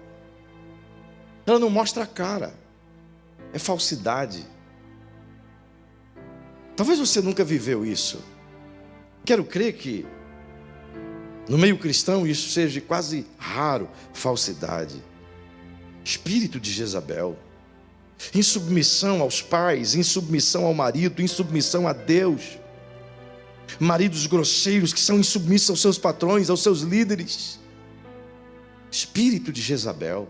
Ela não mostra a cara. É falsidade. Talvez você nunca viveu isso. Quero crer que no meio cristão isso seja quase raro. Falsidade. Espírito de Jezabel. Insubmissão aos pais, insubmissão ao marido, insubmissão a Deus. Maridos grosseiros que são insubmissos aos seus patrões, aos seus líderes. Espírito de Jezabel.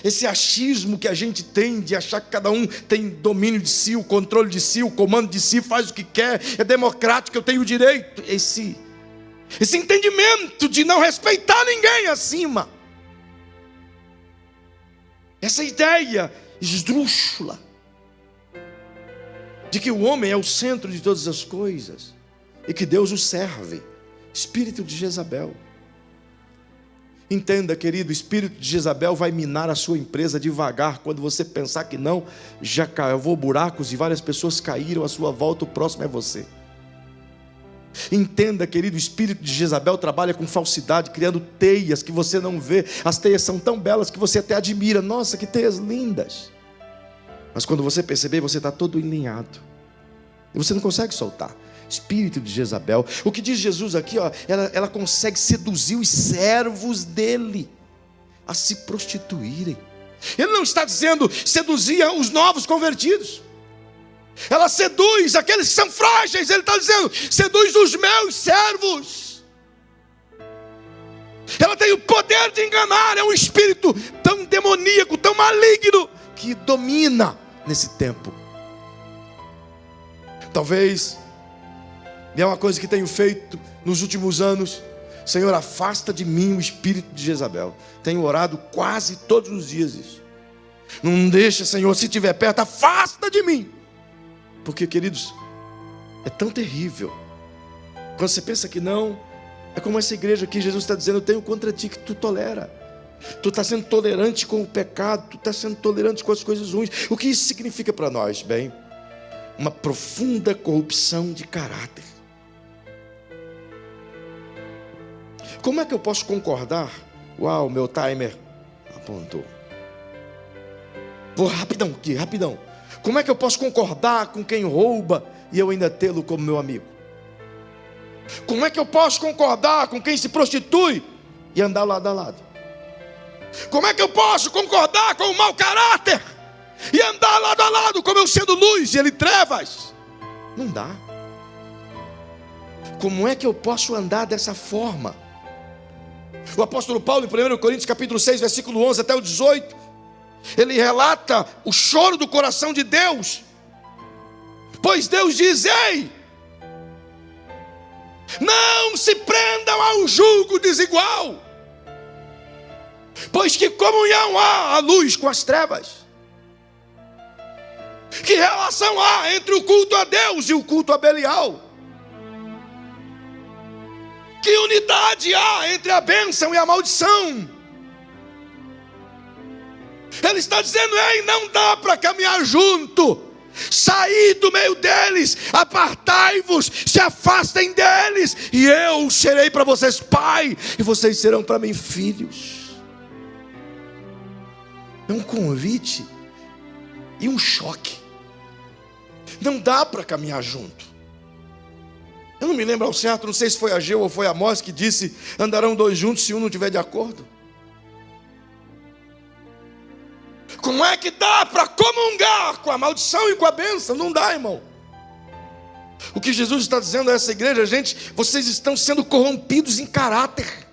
Esse achismo que a gente tem de achar que cada um tem domínio de si, o controle de si, o comando de si, faz o que quer, é democrático, eu tenho o direito. Esse entendimento de não respeitar ninguém acima. Essa ideia esdrúxula de que o homem é o centro de todas as coisas e que Deus o serve. Espírito de Jezabel. Entenda, querido, o espírito de Jezabel vai minar a sua empresa devagar. Quando você pensar que não, já cavou buracos e várias pessoas caíram à sua volta, o próximo é você. Entenda, querido, o espírito de Jezabel trabalha com falsidade, criando teias que você não vê. As teias são tão belas que você até admira. Nossa, que teias lindas. Mas quando você perceber, você está todo enlinhado e você não consegue soltar. Espírito de Jezabel. O que diz Jesus aqui, ó, ela consegue seduzir os servos dele a se prostituírem. Ele não está dizendo seduzir os novos convertidos. Ela seduz aqueles que são frágeis. Ele está dizendo: seduz os meus servos. Ela tem o poder de enganar. É um espírito tão demoníaco, tão maligno, que domina nesse tempo. Talvez é uma coisa que tenho feito nos últimos anos. Senhor, afasta de mim o espírito de Jezabel. Tenho orado quase todos os dias isso. Não deixa, Senhor, se estiver perto, afasta de mim. Porque, queridos, é tão terrível. Quando você pensa que não, é como essa igreja aqui. Jesus está dizendo: eu tenho contra ti que tu tolera. Tu está sendo tolerante com o pecado, tu está sendo tolerante com as coisas ruins. O que isso significa para nós? Bem, uma profunda corrupção de caráter. Como é que eu posso concordar? Uau, meu timer apontou. Vou rapidão aqui, rapidão. Como é que eu posso concordar com quem rouba e eu ainda tê-lo como meu amigo? Como é que eu posso concordar com quem se prostitui e andar lado a lado? Como é que eu posso concordar com o mau caráter e andar lado a lado, como eu sendo luz e ele trevas? Não dá. Como é que eu posso andar dessa forma? O apóstolo Paulo, em 1 Coríntios capítulo 6, versículo 11 até o 18, ele relata o choro do coração de Deus. Pois Deus diz: ei, não se prendam ao julgo desigual, pois que comunhão há a luz com as trevas? Que relação há entre o culto a Deus e o culto a Belial? Que unidade há entre a bênção e a maldição? Ele está dizendo: ei, não dá para caminhar junto. Saí do meio deles, apartai-vos, se afastem deles, e eu serei para vocês pai, e vocês serão para mim filhos. É um convite e um choque. Não dá para caminhar junto. Eu não me lembro ao certo, não sei se foi Ageu ou foi Amós que disse: andarão dois juntos se um não estiver de acordo. Como é que dá para comungar com a maldição e com a bênção? Não dá, irmão. O que Jesus está dizendo a essa igreja: gente, vocês estão sendo corrompidos em caráter.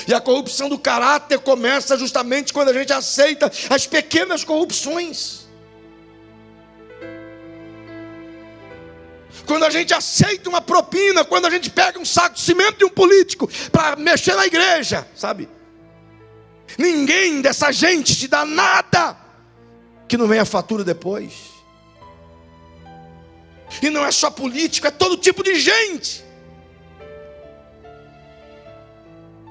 E a corrupção do caráter começa justamente quando a gente aceita as pequenas corrupções. Quando a gente aceita uma propina, quando a gente pega um saco de cimento de um político para mexer na igreja, sabe? Ninguém dessa gente te dá nada que não venha a fatura depois. E não é só político, é todo tipo de gente.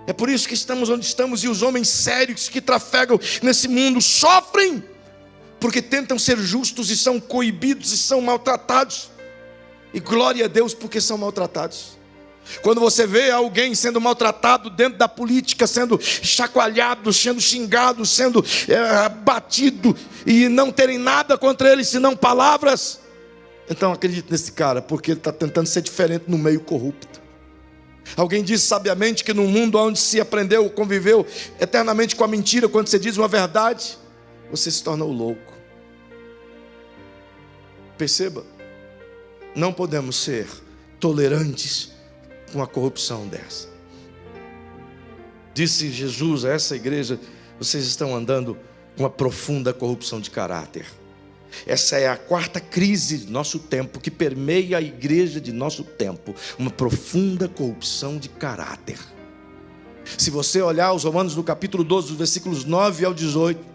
É por isso que estamos onde estamos, e os homens sérios que trafegam nesse mundo sofrem porque tentam ser justos e são coibidos e são maltratados. E glória a Deus porque são maltratados. Quando você vê alguém sendo maltratado dentro da política, sendo chacoalhado, sendo xingado, sendo batido, e não terem nada contra ele senão palavras, então acredite nesse cara, porque ele está tentando ser diferente no meio corrupto. Alguém disse sabiamente que num mundo onde se aprendeu, conviveu eternamente com a mentira, quando você diz uma verdade, você se torna o louco. Perceba, não podemos ser tolerantes com a corrupção dessa. Disse Jesus a essa igreja: vocês estão andando com uma profunda corrupção de caráter. Essa é a quarta crise de nosso tempo, que permeia a igreja de nosso tempo, uma profunda corrupção de caráter. Se você olhar os Romanos no capítulo 12, dos versículos 9 ao 18,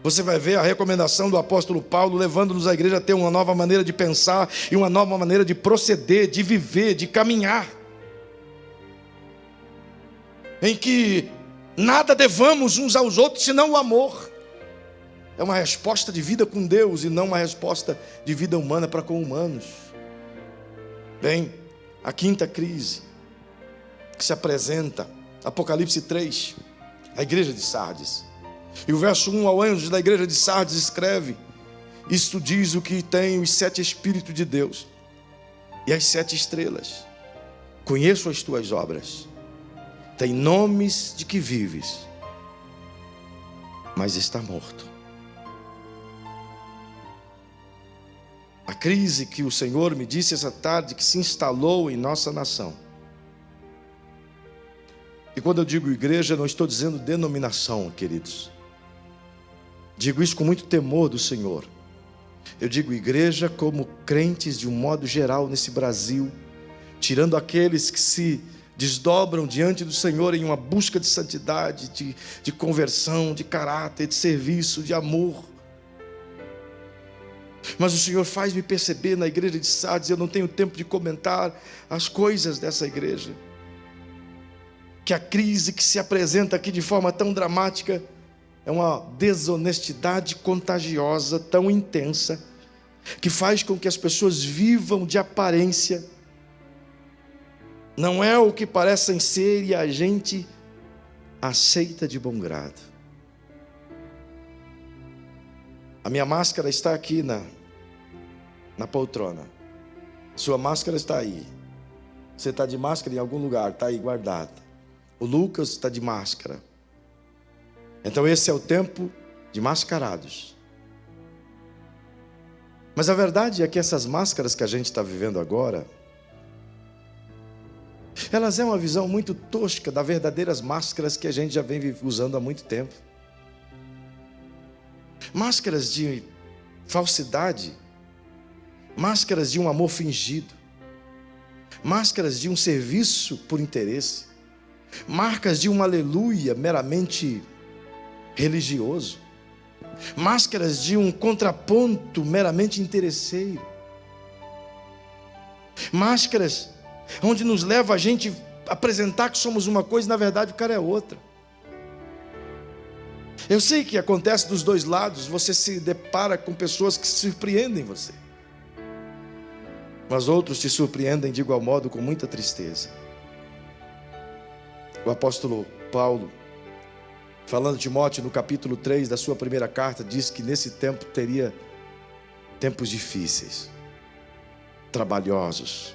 você vai ver a recomendação do apóstolo Paulo, levando-nos a igreja a ter uma nova maneira de pensar e uma nova maneira de proceder, de viver, de caminhar, em que nada devamos uns aos outros senão o amor. É uma resposta de vida com Deus e não uma resposta de vida humana para com humanos. Bem, a quinta crise que se apresenta, Apocalipse 3, a igreja de Sardes. E o verso 1 ao anjo da igreja de Sardes escreve: isto diz o que tem os 7 Espíritos de Deus e as 7 estrelas. Conheço as tuas obras, tem nomes de que vives, mas está morto. A crise que o Senhor me disse essa tarde, que se instalou em nossa nação. E quando eu digo igreja, não estou dizendo denominação, queridos. Digo isso com muito temor do Senhor. Eu digo igreja como crentes de um modo geral nesse Brasil, tirando aqueles que se desdobram diante do Senhor em uma busca de santidade, de conversão, de caráter, de serviço, de amor. Mas o Senhor faz-me perceber na igreja de Sardes, eu não tenho tempo de comentar as coisas dessa igreja, que a crise que se apresenta aqui de forma tão dramática é uma desonestidade contagiosa, tão intensa, que faz com que as pessoas vivam de aparência, não é o que parecem ser, e a gente aceita de bom grado. A minha máscara está aqui na poltrona, sua máscara está aí, você está de máscara em algum lugar, está aí guardada. O Lucas está de máscara. Então esse é o tempo de mascarados. Mas a verdade é que essas máscaras que a gente está vivendo agora, elas é uma visão muito tosca das verdadeiras máscaras que a gente já vem usando há muito tempo. Máscaras de falsidade, máscaras de um amor fingido, máscaras de um serviço por interesse, marcas de um aleluia meramente religioso, máscaras de um contraponto meramente interesseiro, máscaras onde nos leva a gente a apresentar que somos uma coisa e na verdade o cara é outra. Eu sei que acontece dos dois lados, você se depara com pessoas que surpreendem você, mas outros te surpreendem de igual modo com muita tristeza. O apóstolo Paulo, falando de Timóteo no capítulo 3 da sua primeira carta, diz que nesse tempo teria tempos difíceis, trabalhosos,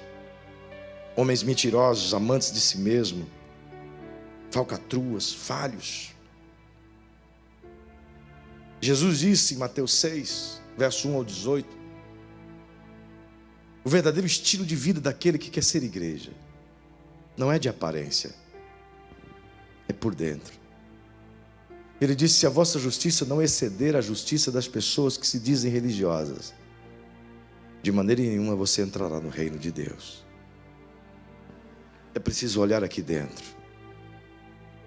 homens mentirosos, amantes de si mesmo, falcatruas, falhos. Jesus disse em Mateus 6, verso 1 ao 18, o verdadeiro estilo de vida daquele que quer ser igreja não é de aparência, é por dentro. Ele disse: se a vossa justiça não exceder a justiça das pessoas que se dizem religiosas, de maneira nenhuma você entrará no reino de Deus. É preciso olhar aqui dentro.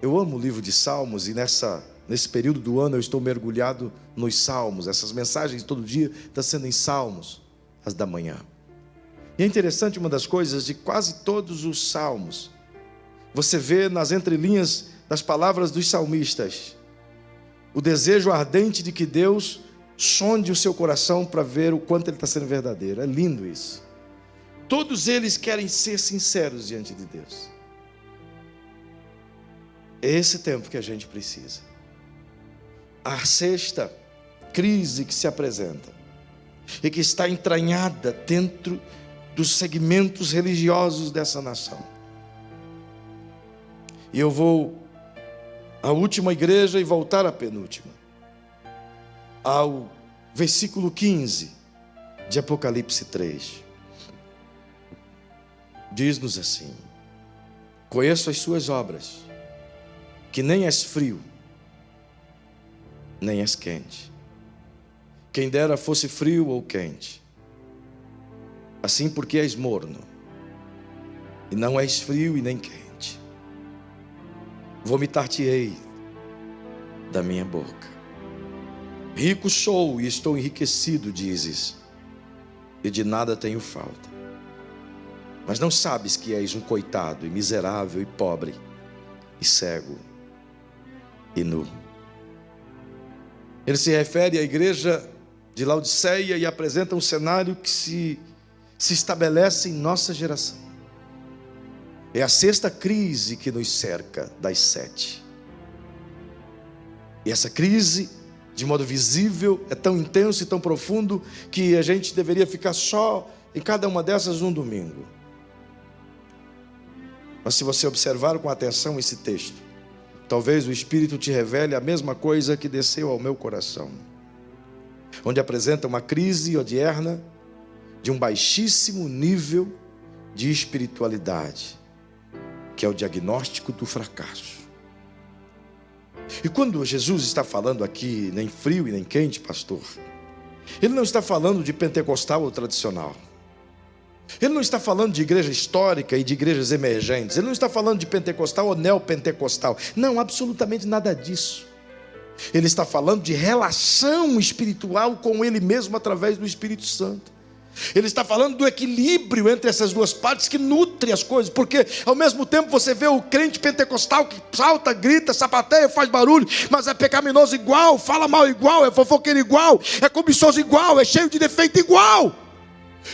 Eu amo o livro de Salmos, e nesse período do ano eu estou mergulhado nos Salmos. Essas mensagens todo dia estão sendo em Salmos, as da manhã. E é interessante, uma das coisas de quase todos os Salmos, você vê nas entrelinhas das palavras dos salmistas, o desejo ardente de que Deus sonde o seu coração para ver o quanto ele está sendo verdadeiro. É lindo isso. Todos eles querem ser sinceros diante de Deus. É esse tempo que a gente precisa. A sexta crise que se apresenta e que está entranhada dentro dos segmentos religiosos dessa nação. E eu vou à última igreja e voltar à penúltima, ao versículo 15 de Apocalipse 3. Diz-nos assim: conheço as suas obras, que nem és frio, nem és quente. Quem dera fosse frio ou quente. Assim, porque és morno, e não és frio e nem quente, vomitar-te-ei da minha boca. Rico sou e estou enriquecido, dizes, e de nada tenho falta. Mas não sabes que és um coitado, e miserável, e pobre, e cego, e nu. Ele se refere à igreja de Laodiceia e apresenta um cenário que se estabelece em nossa geração. É a sexta crise que nos cerca das 7. E essa crise, de modo visível, é tão intenso e tão profundo que a gente deveria ficar só em cada uma dessas um domingo. Mas se você observar com atenção esse texto, talvez o Espírito te revele a mesma coisa que desceu ao meu coração, onde apresenta uma crise odierna de um baixíssimo nível de espiritualidade, que é o diagnóstico do fracasso. E quando Jesus está falando aqui, nem frio e nem quente, pastor, ele não está falando de pentecostal ou tradicional. Ele não está falando de igreja histórica e de igrejas emergentes. Ele não está falando de pentecostal ou neopentecostal. Não, absolutamente nada disso. Ele está falando de relação espiritual com Ele mesmo através do Espírito Santo. Ele está falando do equilíbrio entre essas duas partes que nutre as coisas, porque ao mesmo tempo você vê o crente pentecostal que salta, grita, sapateia, faz barulho, mas é pecaminoso igual, fala mal igual, é fofoqueiro igual, é cobiçoso igual, é cheio de defeito igual.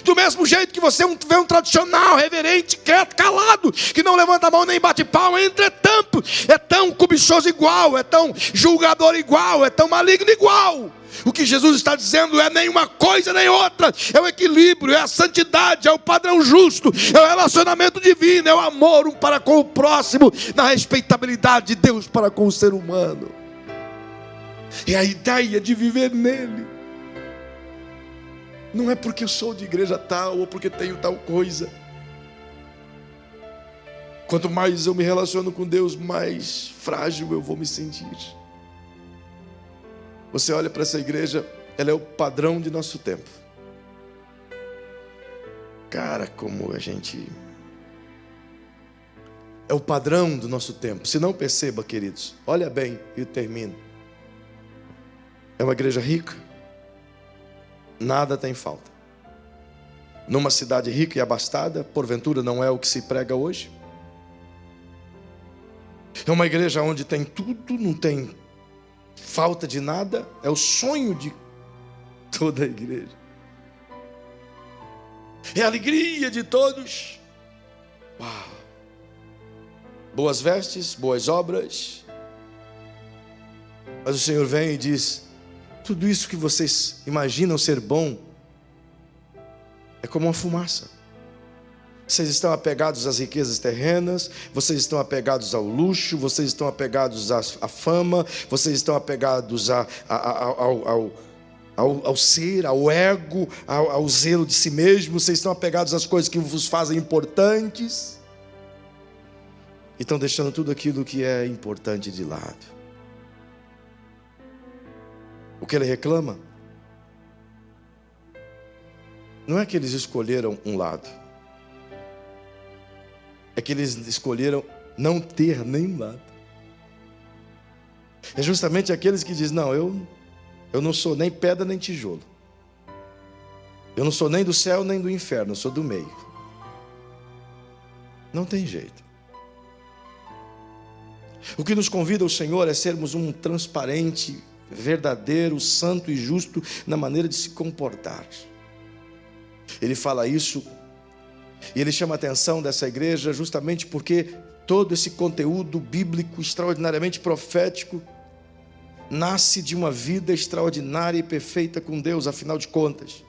Do mesmo jeito que você vê um tradicional, reverente, quieto, calado, que não levanta a mão nem bate palma, entretanto, é tão cobiçoso igual, é tão julgador igual, é tão maligno igual. O que Jesus está dizendo é nem uma coisa nem outra, é o equilíbrio, é a santidade, é o padrão justo, é o relacionamento divino, é o amor um para com o próximo, na respeitabilidade de Deus para com o ser humano. É a ideia de viver nele. Não é porque eu sou de igreja tal ou porque tenho tal coisa. Quanto mais eu me relaciono com Deus, mais frágil eu vou me sentir. Você olha para essa igreja, ela é o padrão de nosso tempo. Cara, como a gente... é o padrão do nosso tempo. Se não perceba, queridos, olha bem e eu termino. É uma igreja rica. Nada tem falta. Numa cidade rica e abastada, porventura não é o que se prega hoje? É uma igreja onde tem tudo, não tem falta de nada. É o sonho de toda a igreja. É a alegria de todos. Uau! Boas vestes, boas obras. Mas o Senhor vem e diz: tudo isso que vocês imaginam ser bom é como uma fumaça. Vocês estão apegados às riquezas terrenas, vocês estão apegados ao luxo, vocês estão apegados à fama, vocês estão apegados ao ser, ao ego, ao zelo de si mesmo, vocês estão apegados às coisas que vos fazem importantes e estão deixando tudo aquilo que é importante de lado. O que ele reclama não é que eles escolheram um lado, é que eles escolheram não ter nenhum lado. É justamente aqueles que dizem: não, eu não sou nem pedra nem tijolo, eu não sou nem do céu nem do inferno, eu sou do meio. Não tem jeito. O que nos convida o Senhor é sermos um transparente verdadeiro, santo e justo na maneira de se comportar. Ele fala isso e ele chama a atenção dessa igreja justamente porque todo esse conteúdo bíblico extraordinariamente profético nasce de uma vida extraordinária e perfeita com Deus. Afinal de contas,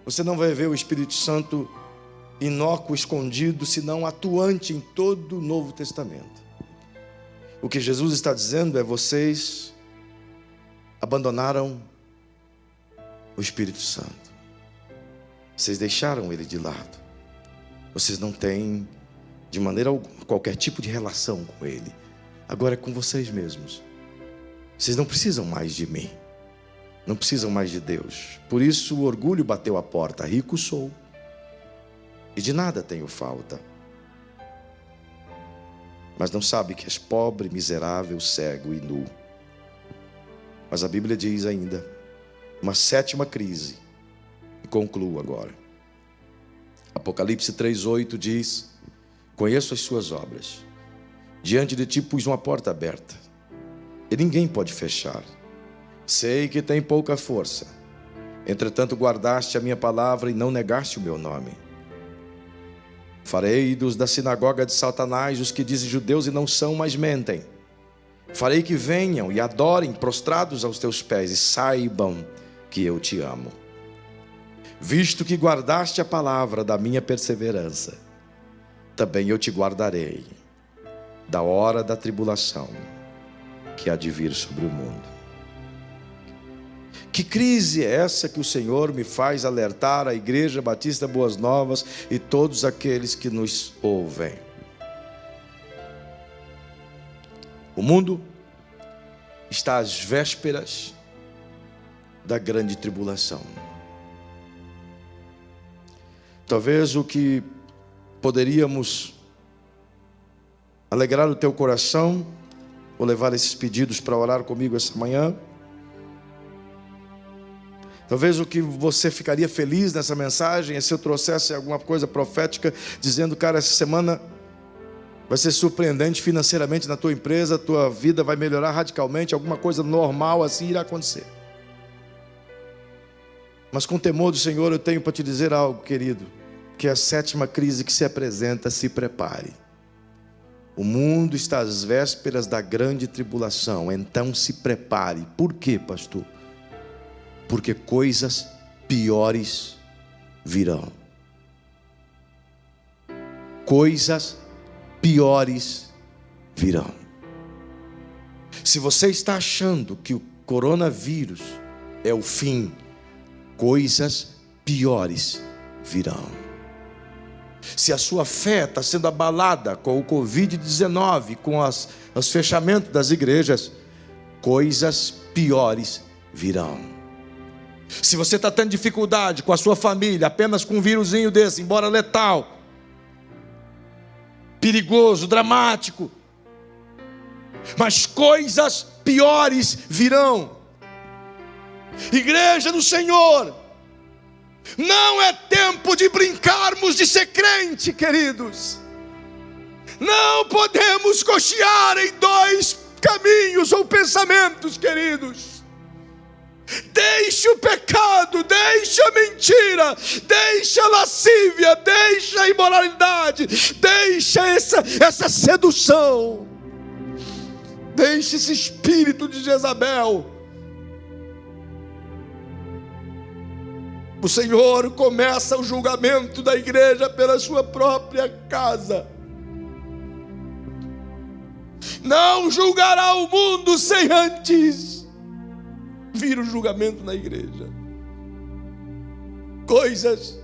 você não vai ver o Espírito Santo inócuo, escondido, senão atuante em todo o Novo Testamento. O que Jesus está dizendo é: vocês abandonaram o Espírito Santo, vocês deixaram ele de lado, vocês não têm de maneira alguma qualquer tipo de relação com ele. Agora é com vocês mesmos. Vocês não precisam mais de mim, não precisam mais de Deus. Por isso o orgulho bateu a porta. Rico sou e de nada tenho falta, mas não sabe que és pobre, miserável, cego e nu. Mas a Bíblia diz ainda uma sétima crise, e concluo agora. Apocalipse 3:8 diz: conheço as suas obras, diante de ti pus uma porta aberta, e ninguém pode fechar. Sei que tem pouca força, entretanto guardaste a minha palavra e não negaste o meu nome. Farei dos da sinagoga de Satanás os que dizem judeus e não são, mas mentem. Farei que venham e adorem prostrados aos teus pés e saibam que eu te amo. Visto que guardaste a palavra da minha perseverança, também eu te guardarei da hora da tribulação que há de vir sobre o mundo. Que crise é essa que o Senhor me faz alertar a Igreja Batista Boas Novas e todos aqueles que nos ouvem? O mundo está às vésperas da grande tribulação. Talvez o que poderíamos alegrar o teu coração, vou levar esses pedidos para orar comigo essa manhã. Talvez o que você ficaria feliz nessa mensagem é se eu trouxesse alguma coisa profética, dizendo: cara, essa semana vai ser surpreendente financeiramente na tua empresa, tua vida vai melhorar radicalmente, alguma coisa normal assim irá acontecer. Mas com temor do Senhor eu tenho para te dizer algo, querido, que é a sétima crise que se apresenta. Se prepare. O mundo está às vésperas da grande tribulação, então se prepare. Por quê, pastor? Porque coisas piores virão. Coisas piores virão. Se você está achando que o coronavírus é o fim, coisas piores virão. Se a sua fé está sendo abalada com o Covid-19, com os fechamentos das igrejas, coisas piores virão. Se você está tendo dificuldade com a sua família, apenas com um vírusinho desse, embora letal, perigoso, dramático, mas coisas piores virão. Igreja do Senhor, não é tempo de brincarmos de ser crente, queridos. Não podemos cochear em dois caminhos ou pensamentos, queridos. Deixe o pecado, deixe a mentira, deixe a lascívia, deixe a imoralidade, deixe essa sedução, deixe esse espírito de Jezabel. O Senhor começa o julgamento da igreja pela sua própria casa. Não julgará o mundo sem antes vir o julgamento na igreja. Coisas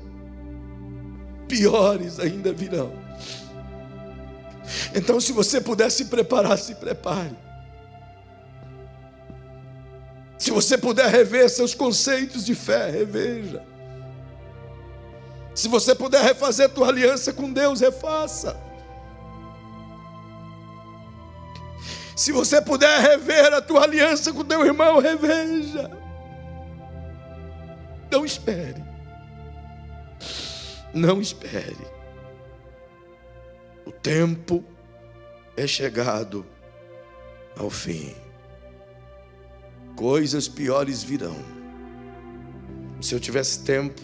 piores ainda virão. Então, se você puder se preparar, se prepare. Se você puder rever seus conceitos de fé, reveja. Se você puder refazer tua aliança com Deus, refaça. Se você puder rever a tua aliança com teu irmão, reveja. Não espere. Não espere. O tempo é chegado ao fim. coisas piores virão. Se eu tivesse tempo,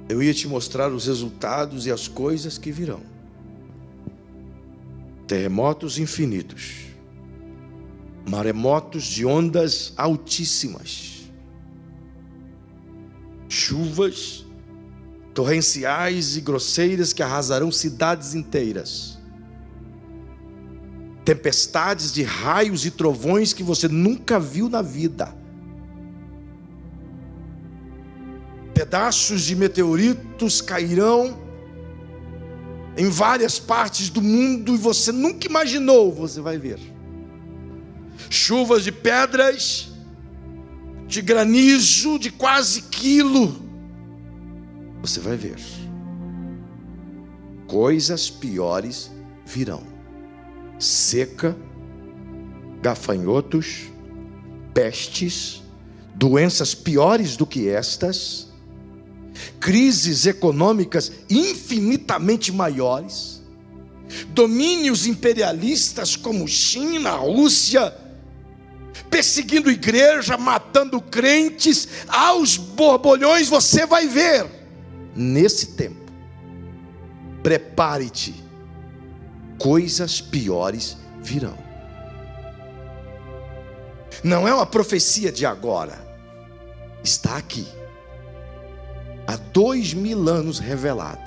eu ia te mostrar os resultados e as coisas que virão. Terremotos infinitos, maremotos de ondas altíssimas, chuvas torrenciais e grosseiras que arrasarão cidades inteiras, tempestades de raios e trovões que você nunca viu na vida, pedaços de meteoritos cairão em várias partes do mundo e você nunca imaginou, você vai ver. Chuvas de pedras, de granizo de quase quilo, você vai ver. Coisas piores virão. Seca, gafanhotos, pestes, doenças piores do que estas, crises econômicas infinitamente maiores, domínios imperialistas como China, Rússia, perseguindo igreja, matando crentes aos borbolhões. Você vai ver. Nesse tempo, prepare-te, coisas piores virão. Não é uma profecia de agora, está aqui, há 2000 anos revelado.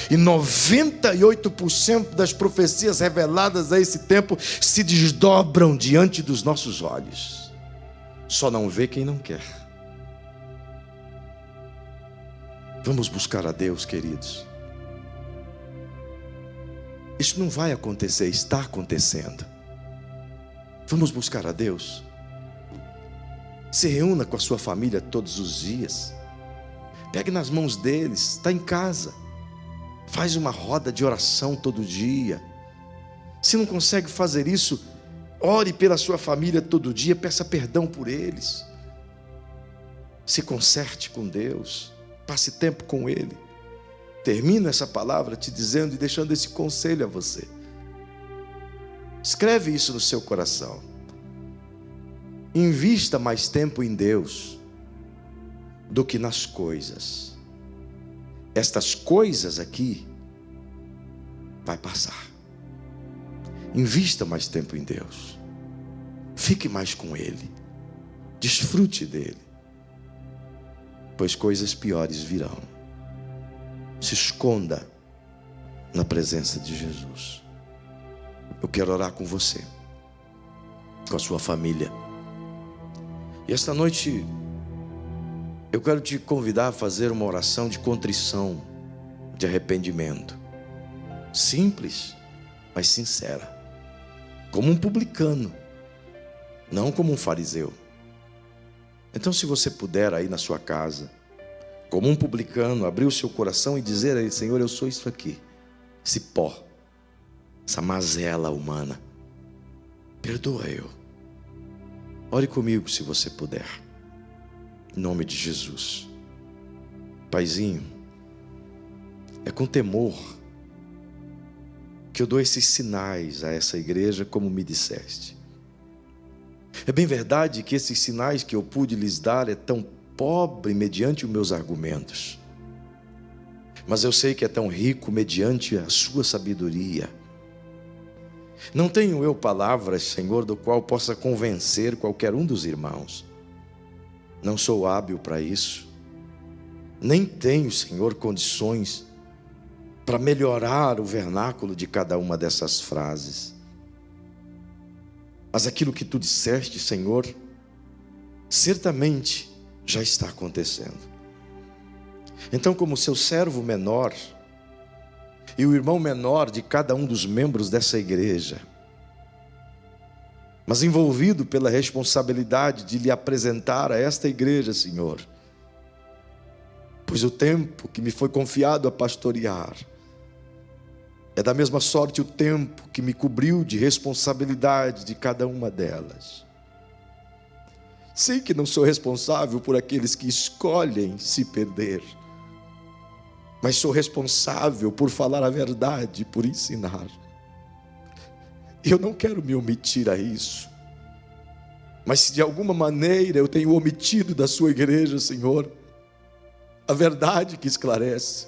E 98% das profecias reveladas a esse tempo se desdobram diante dos nossos olhos. Só não vê quem não quer. Vamos buscar a Deus, queridos. Isso não vai acontecer, está acontecendo. Vamos buscar a Deus. Se reúna com a sua família todos os dias. Pegue nas mãos deles, está em casa. Faz uma roda de oração todo dia. Se não consegue fazer isso, ore pela sua família todo dia, peça perdão por eles. Se conserte com Deus, passe tempo com Ele. Termino essa palavra te dizendo e deixando esse conselho a você. Escreve isso no seu coração. Invista mais tempo em Deus do que nas coisas. Estas coisas aqui vai passar. Invista mais tempo em Deus. Fique mais com Ele. Desfrute dele. Pois coisas piores virão. Se esconda na presença de Jesus. Eu quero orar com você, com a sua família. E esta noite eu quero te convidar a fazer uma oração de contrição, de arrependimento. Simples, mas sincera. Como um publicano, não como um fariseu. Então, se você puder aí na sua casa, como um publicano, abrir o seu coração e dizer a Ele: Senhor, eu sou isso aqui, esse pó, essa mazela humana, perdoa eu. Ore comigo se você puder, em nome de Jesus. Paizinho, é com temor que eu dou esses sinais a essa igreja, como me disseste. É bem verdade que esses sinais que eu pude lhes dar é tão pobre mediante os meus argumentos, mas eu sei que é tão rico mediante a sua sabedoria. Não tenho eu palavras, Senhor, do qual possa convencer qualquer um dos irmãos. Não sou hábil para isso. Nem tenho, Senhor, condições para melhorar o vernáculo de cada uma dessas frases. Mas aquilo que tu disseste, Senhor, certamente já está acontecendo. Então, como seu servo menor e o irmão menor de cada um dos membros dessa igreja, mas envolvido pela responsabilidade de lhe apresentar a esta igreja, Senhor, pois o tempo que me foi confiado a pastorear é da mesma sorte o tempo que me cobriu de responsabilidade de cada uma delas. Sei que não sou responsável por aqueles que escolhem se perder, mas sou responsável por falar a verdade, por ensinar. Eu não quero me omitir a isso. Mas se de alguma maneira eu tenho omitido da sua igreja, Senhor, a verdade que esclarece,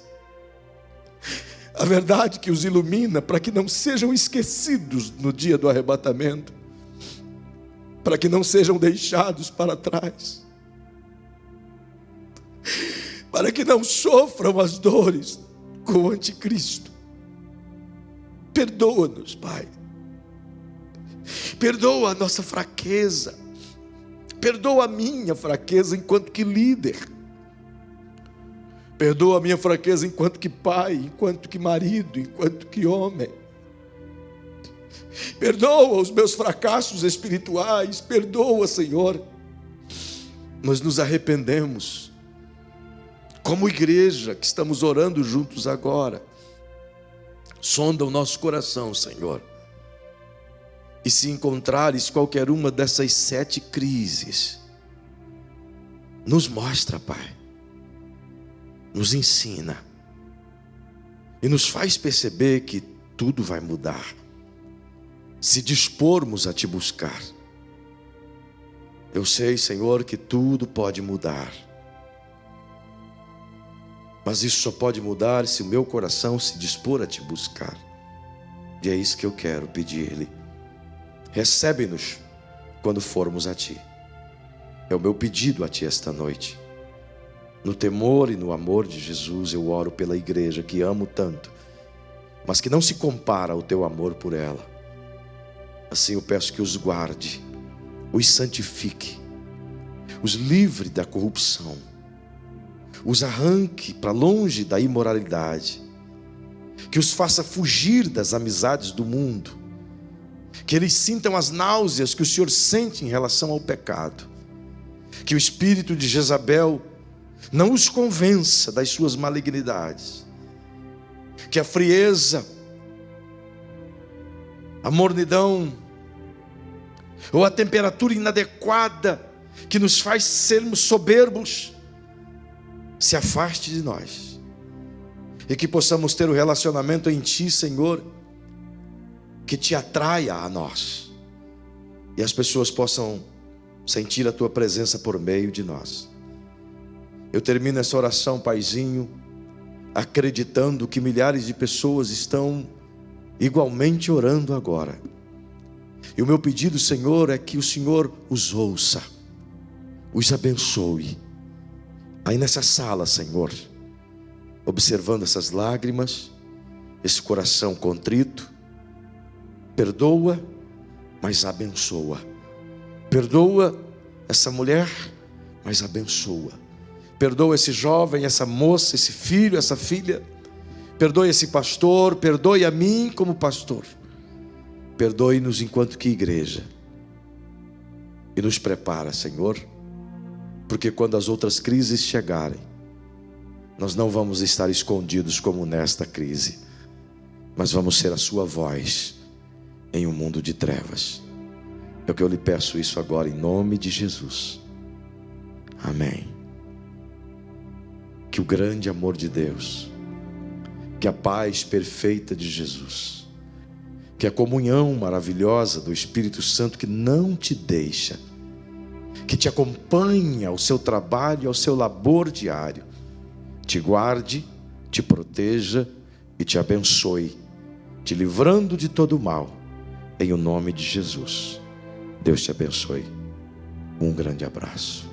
a verdade que os ilumina, para que não sejam esquecidos no dia do arrebatamento, para que não sejam deixados para trás, para que não sofram as dores com o anticristo. Perdoa-nos, Pai. Perdoa a nossa fraqueza. Perdoa a minha fraqueza enquanto que líder. Perdoa a minha fraqueza enquanto que pai, enquanto que marido, enquanto que homem. Perdoa os meus fracassos espirituais. Perdoa, Senhor. Nós nos arrependemos. Como igreja que estamos orando juntos agora. Sonda o nosso coração, Senhor. E se encontrares qualquer uma dessas 7 crises, nos mostra, Pai. Nos ensina. E nos faz perceber que tudo vai mudar, se dispormos a Te buscar. Eu sei, Senhor, que tudo pode mudar. Mas isso só pode mudar se o meu coração se dispor a Te buscar. E é isso que eu quero pedir-lhe. Recebe-nos quando formos a Ti. É o meu pedido a Ti esta noite. No temor e no amor de Jesus, eu oro pela igreja que amo tanto, mas que não se compara ao Teu amor por ela. Assim eu peço que os guarde, os santifique, os livre da corrupção, os arranque para longe da imoralidade, que os faça fugir das amizades do mundo, que eles sintam as náuseas que o Senhor sente em relação ao pecado, que o espírito de Jezabel não os convença das suas malignidades, que a frieza, a mornidão ou a temperatura inadequada que nos faz sermos soberbos se afaste de nós, e que possamos ter o relacionamento em Ti, Senhor, que Te atraia a nós, e as pessoas possam sentir a Tua presença por meio de nós. Eu termino essa oração, Paizinho, acreditando que milhares de pessoas estão igualmente orando agora. E o meu pedido, Senhor, é que o Senhor os ouça, os abençoe. Aí nessa sala, Senhor, observando essas lágrimas, esse coração contrito, perdoa, mas abençoa. Perdoa essa mulher, mas abençoa. Perdoa esse jovem, essa moça, esse filho, essa filha. Perdoe esse pastor, perdoe a mim como pastor. Perdoe-nos enquanto que igreja. E nos prepara, Senhor, porque quando as outras crises chegarem, nós não vamos estar escondidos como nesta crise, mas vamos ser a Sua voz em um mundo de trevas. É o que eu lhe peço isso agora em nome de Jesus. Amém. Que o grande amor de Deus, que a paz perfeita de Jesus, que a comunhão maravilhosa do Espírito Santo que não te deixa, que te acompanha ao seu trabalho, ao seu labor diário, te guarde, te proteja e te abençoe, te livrando de todo o mal, em o nome de Jesus. Deus te abençoe. Um grande abraço.